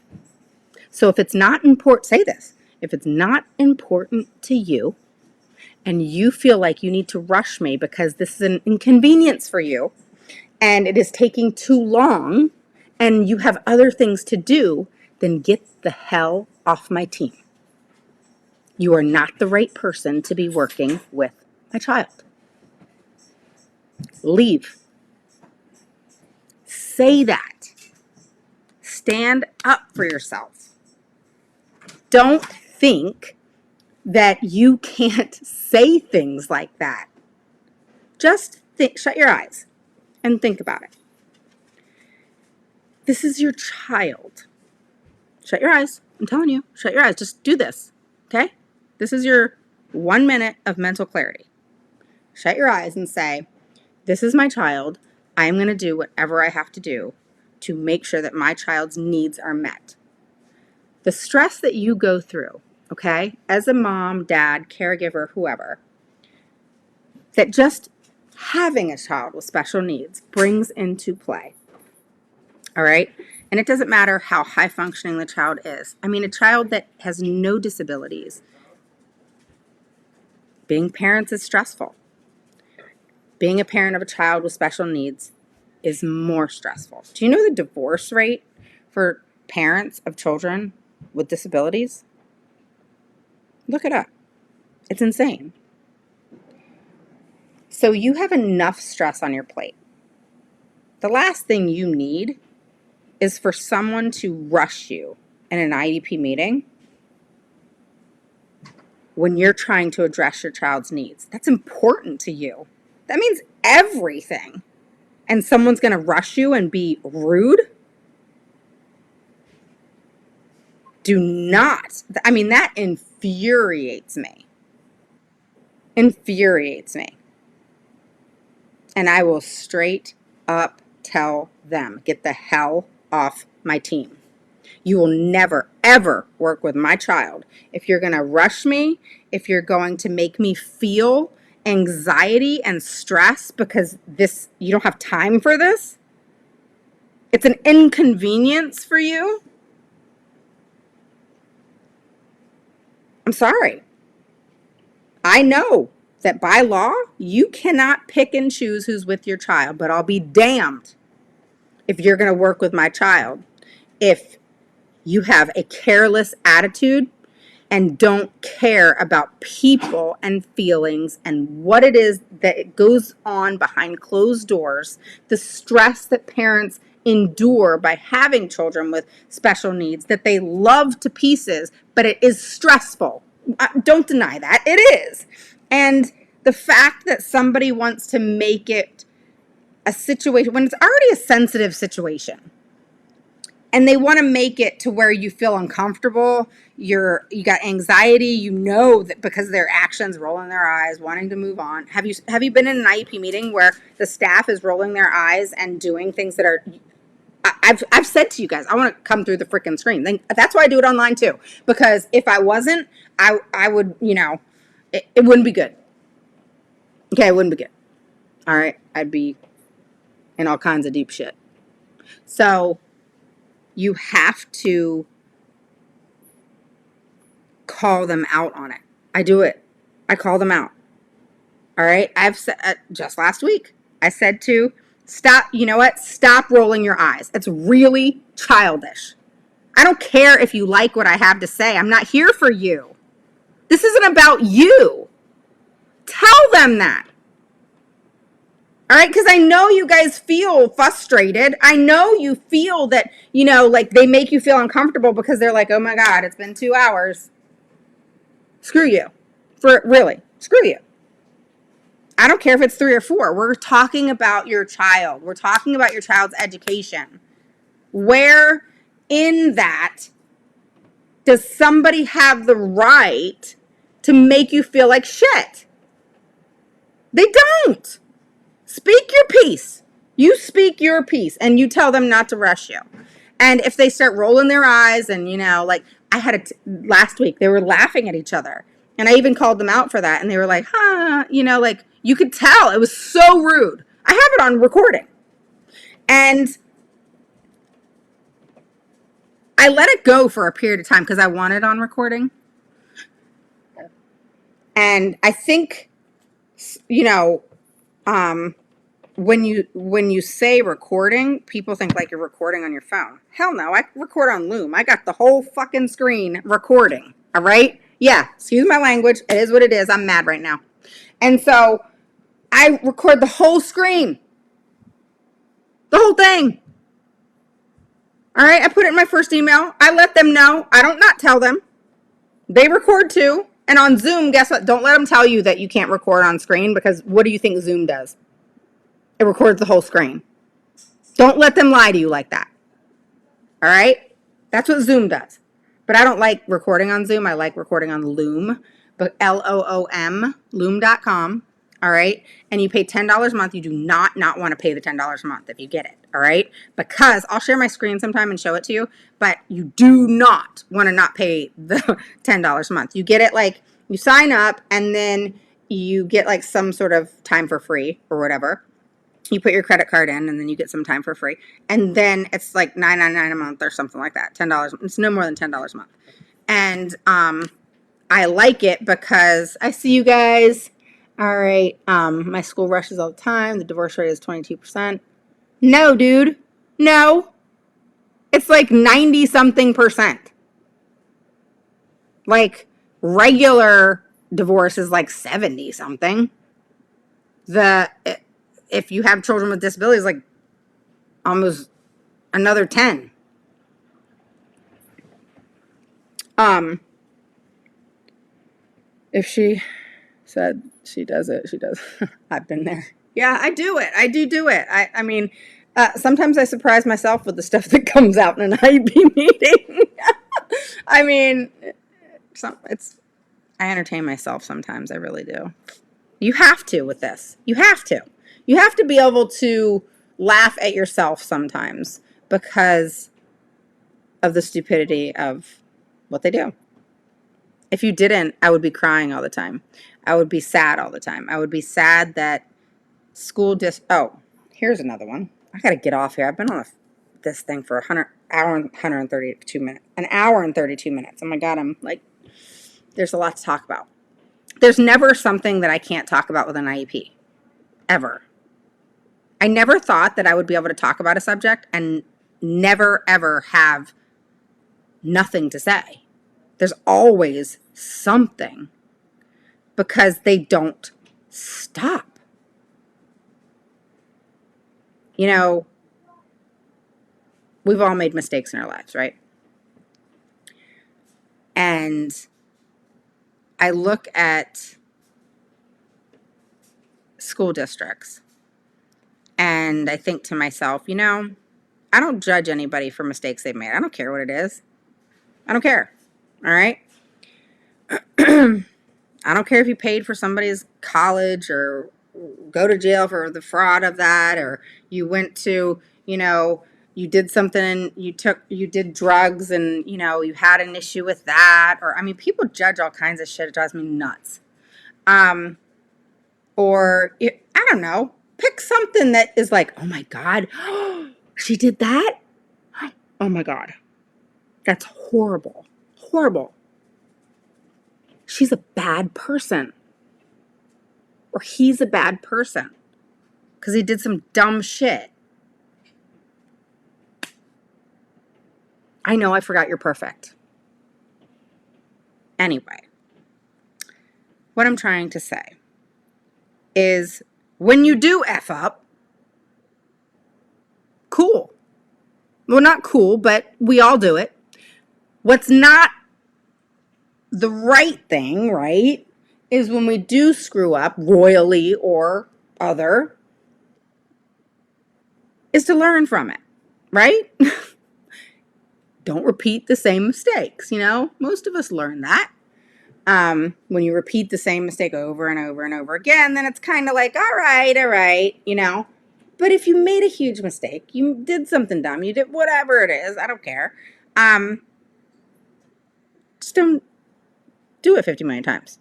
So if it's not important, say this. If it's not important to you and you feel like you need to rush me because this is an inconvenience for you and it is taking too long and you have other things to do, then get the hell off my team. You are not the right person to be working with my child. Leave. Say that. Stand up for yourself. Don't think that you can't say things like that. Just shut your eyes and think about it. This is your child. Shut your eyes. I'm telling you, shut your eyes. Just do this, okay? This is your 1 minute of mental clarity. Shut your eyes and say, this is my child. I am going to do whatever I have to do to make sure that my child's needs are met. The stress that you go through, okay, as a mom, dad, caregiver, whoever, that just having a child with special needs brings into play. All right? And it doesn't matter how high functioning the child is. I mean, a child that has no disabilities, being parents is stressful. Being a parent of a child with special needs is more stressful. Do you know the divorce rate for parents of children with disabilities? Look it up. It's insane. So you have enough stress on your plate. The last thing you need is for someone to rush you in an IEP meeting when you're trying to address your child's needs. That's important to you. That means everything. And someone's going to rush you and be rude? Do not. I mean, that infuriates me. Infuriates me. And I will straight up tell them, get the hell off my team. You will never, ever work with my child if you're going to rush me, if you're going to make me feel anxiety and stress because you don't have time for this. It's an inconvenience for you. I'm sorry. I know that by law, you cannot pick and choose who's with your child, but I'll be damned if you're going to work with my child if you have a careless attitude and don't care about people and feelings and what it is that goes on behind closed doors, the stress that parents endure by having children with special needs that they love to pieces, but it is stressful. Don't deny that. It is. And the fact that somebody wants to make it a situation when it's already a sensitive situation, and they want to make it to where you feel uncomfortable, you got anxiety, you know that because of their actions, rolling their eyes, wanting to move on. Have you been in an IEP meeting where the staff is rolling their eyes and doing things that are, I've said to you guys, I want to come through the freaking screen. Then that's why I do it online too. Because if I wasn't, I would, it wouldn't be good. Okay, it wouldn't be good. All right, I'd be in all kinds of deep shit. So you have to call them out on it. I do it. I call them out. All right. I've said just last week, I said to stop. You know what? Stop rolling your eyes. It's really childish. I don't care if you like what I have to say. I'm not here for you. This isn't about you. Tell them that. All right, because I know you guys feel frustrated. I know you feel that, like they make you feel uncomfortable because they're like, oh my God, it's been 2 hours. Screw you. Screw you. I don't care if it's 3 or 4. We're talking about your child. We're talking about your child's education. Where in that does somebody have the right to make you feel like shit? They don't. Speak your piece. You speak your piece and you tell them not to rush you. And if they start rolling their eyes and, like I had last week, they were laughing at each other. And I even called them out for that. And they were like, huh, you know, like you could tell it was so rude. I have it on recording. And I let it go for a period of time because I want it on recording. And I think, you know, when you say recording, people think like you're recording on your phone. Hell no, I record on Loom. I got the whole fucking screen recording. All right? Yeah, excuse my language. It is what it is. I'm mad right now. And so I record the whole screen. The whole thing. All right, I put it in my first email. I let them know. I don't not tell them. They record too. And on Zoom, guess what? Don't let them tell you that you can't record on screen, because what do you think Zoom does? It records the whole screen. Don't let them lie to you like that. All right? That's what Zoom does. But I don't like recording on Zoom. I like recording on Loom, but Loom, loom.com. All right? And you pay $10 a month. You do not want to pay the $10 a month if you get it. All right? Because I'll share my screen sometime and show it to you, but you do not want to not pay the $10 a month. You get it like, you sign up and then you get like some sort of time for free or whatever. You put your credit card in and then you get some time for free. And then it's like $9.99 a month or something like that. $10. It's no more than $10 a month. And I like it because I see you guys. All right. My school rushes all the time. The divorce rate is 22%. No, dude. No. It's like 90 something percent. Like regular divorce is like 70 something. If you have children with disabilities, like almost another 10. If she said she does it, she does. I've been there. Yeah, I do it. I do it. I mean, sometimes I surprise myself with the stuff that comes out in an IEP meeting. I mean, I entertain myself sometimes. I really do. You have to with this. You have to. You have to be able to laugh at yourself sometimes because of the stupidity of what they do. If you didn't, I would be crying all the time. I would be sad all the time. I would be sad that oh, here's another one. I got to get off here. I've been on this thing for an hour and 32 minutes. Oh my God, I'm like, there's a lot to talk about. There's never something that I can't talk about with an IEP. Ever. I never thought that I would be able to talk about a subject and never, ever have nothing to say. There's always something because they don't stop. You know, we've all made mistakes in our lives, right? And I look at school districts and I think to myself, you know, I don't judge anybody for mistakes they've made. I don't care what it is. I don't care. All right? I don't care if you paid for somebody's college or go to jail for the fraud of that, or you went to, you know, you did something, you did drugs and, you know, you had an issue with that. Or, I mean, people judge all kinds of shit. It drives me nuts. Or, I don't know, pick something that is like, oh my God, she did that? Oh my God. That's horrible. Horrible. She's a bad person. Or he's a bad person because he did some dumb shit. I know, I forgot you're perfect. Anyway, what I'm trying to say is when you do F up, cool. Well, not cool, but we all do it. What's not the right thing, right, is when we do screw up royally or other, is to learn from it, right? Don't repeat the same mistakes, you know? Most of us learn that. When you repeat the same mistake over and over and over again, then it's kind of like, all right, you know? But if you made a huge mistake, you did something dumb, you did whatever it is, I don't care. Just don't do it 50 million times.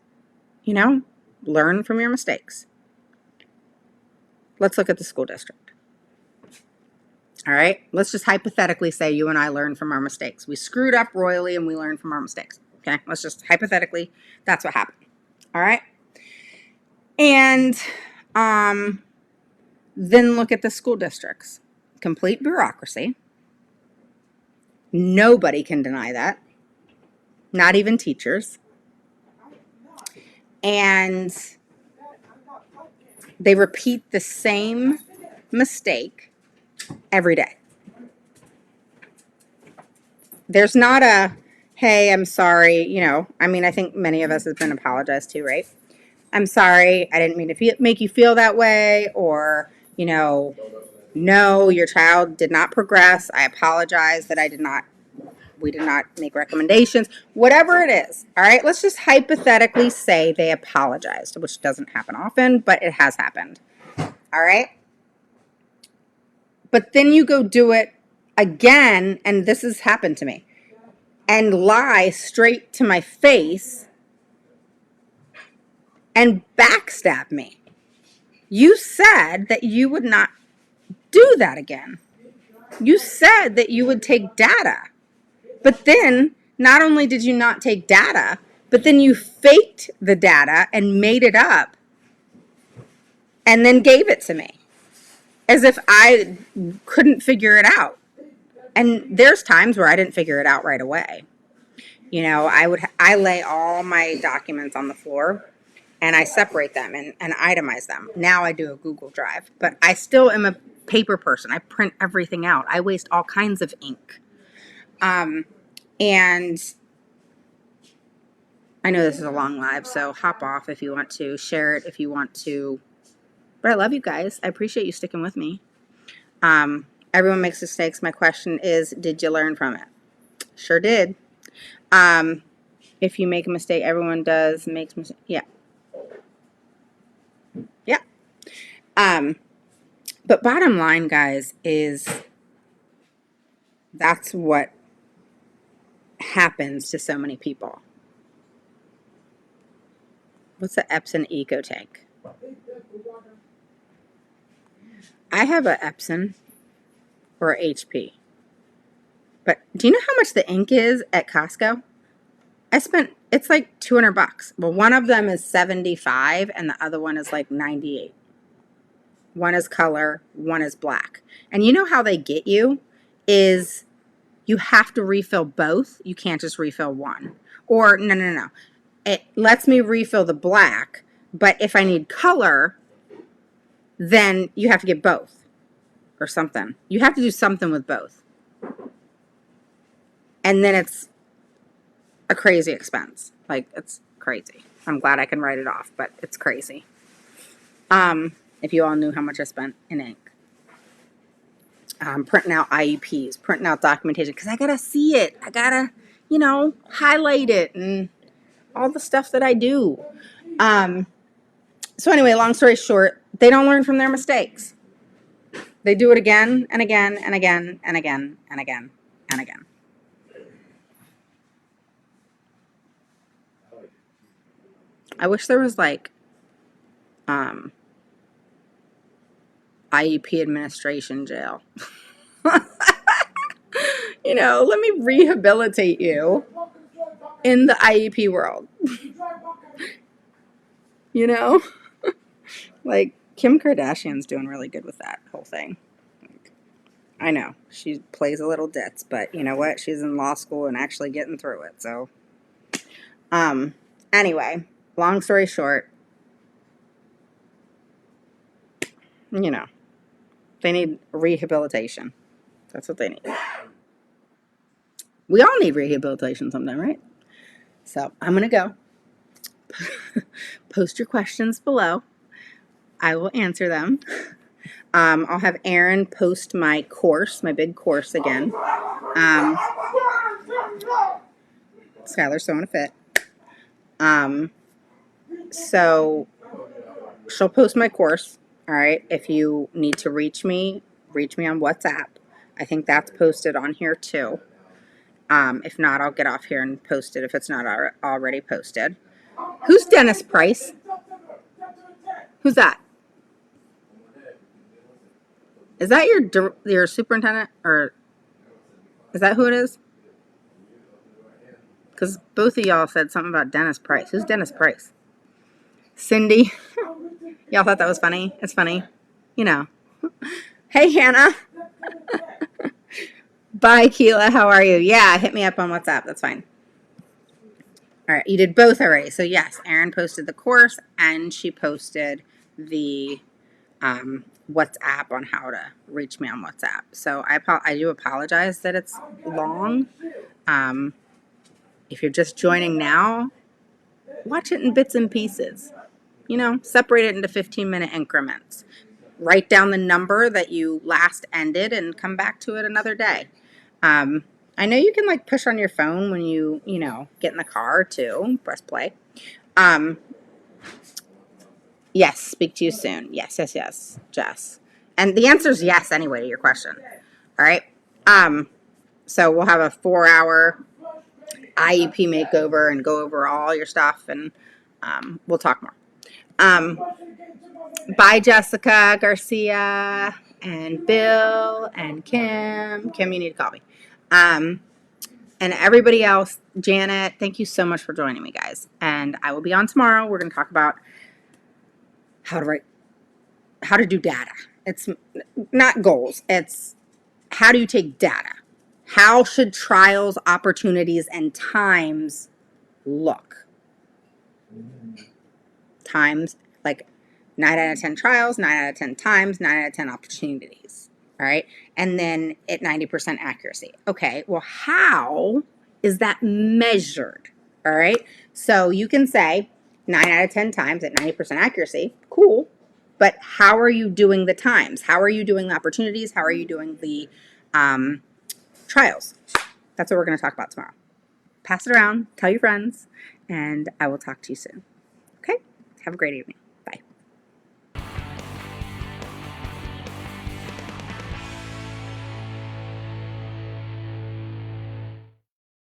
you know, learn from your mistakes. Let's look at the school district. All right, let's just hypothetically say you and I learned from our mistakes. We screwed up royally and we learned from our mistakes. Okay, let's just hypothetically, that's what happened. All right, and then look at the school districts. Complete bureaucracy. Nobody can deny that, not even teachers. And they repeat the same mistake every day. There's not a, hey, I'm sorry, you know, I mean, I think many of us have been apologized to, right? I'm sorry, I didn't mean to make you feel that way, or, you know, no, your child did not progress. I apologize that we did not make recommendations, whatever it is. All right, let's just hypothetically say they apologized, which doesn't happen often, but it has happened. All right. But then you go do it again, and this has happened to me, and lie straight to my face and backstab me. You said that you would not do that again. You said that you would take data. But then, not only did you not take data, but then you faked the data and made it up and then gave it to me as if I couldn't figure it out. And there's times where I didn't figure it out right away. You know, I lay all my documents on the floor and I separate them and itemize them. Now I do a Google Drive, but I still am a paper person. I print everything out. I waste all kinds of ink. And I know this is a long live, so hop off if you want to, share it if you want to. But I love you guys. I appreciate you sticking with me. Everyone makes mistakes. My question is, did you learn from it? Sure did. If you make a mistake, everyone makes mistakes. Yeah. Yeah. But bottom line, guys, is that's what happens to so many people. What's the Epson Eco Tank? I have a Epson or a HP. But do you know how much the ink is at Costco? It's like $200. Well, one of them is 75 and the other one is like 98. One is color, one is black. And you know how they get you is you have to refill both. You can't just refill one. Or no. It lets me refill the black, but if I need color, then you have to get both or something. You have to do something with both. And then it's a crazy expense. Like, it's crazy. I'm glad I can write it off, but it's crazy. If you all knew how much I spent in ink. Printing out IEPs, printing out documentation, because I gotta see it. I gotta, you know, highlight it and all the stuff that I do. So anyway, long story short, they don't learn from their mistakes. They do it again and again and again and again and again and again. I wish there was like IEP administration jail. You know, let me rehabilitate you in the IEP world. You know? Like, Kim Kardashian's doing really good with that whole thing. I know, she plays a little ditz, but you know what? She's in law school and actually getting through it, so. Anyway, long story short, you know, they need rehabilitation. That's what they need. We all need rehabilitation sometime, right? So I'm going to go. Post your questions below. I will answer them. I'll have Aaron post my course, my big course again. Skylar's throwing a fit. So she'll post my course. All right. If you need to reach me on WhatsApp. I think that's posted on here too. If not, I'll get off here and post it if it's not already posted. Who's Dennis Price? Who's that? Is that your superintendent, or is that who it is? Because both of y'all said something about Dennis Price. Who's Dennis Price? Cindy. Y'all thought that was funny? It's funny. You know. Hey, Hannah. Bye, Keela. How are you? Yeah, hit me up on WhatsApp. That's fine. All right, you did both already. So, yes, Erin posted the course and she posted the WhatsApp on how to reach me on WhatsApp. So, I do apologize that it's long. If you're just joining now, watch it in bits and pieces. You know, separate it into 15-minute increments. Write down the number that you last ended and come back to it another day. I know you can like push on your phone when you get in the car too. Press play. Yes, speak to you soon. Yes, Jess. And the answer is yes anyway to your question. All right. So we'll have a 4-hour IEP makeover and go over all your stuff, and we'll talk more. Bye, Jessica Garcia and Bill and Kim. Kim, you need to call me. And everybody else, Janet, thank you so much for joining me, guys. And I will be on tomorrow. We're going to talk about how to do data. It's not goals. It's how do you take data? How should trials, opportunities, and times look? Times, like 9 out of 10 trials, 9 out of 10 times, 9 out of 10 opportunities. All right. And then at 90% accuracy. Okay. Well, how is that measured? All right. So you can say 9 out of 10 times at 90% accuracy. Cool. But how are you doing the times? How are you doing the opportunities? How are you doing the trials? That's what we're going to talk about tomorrow. Pass it around, tell your friends, and I will talk to you soon. Okay? Have a great evening.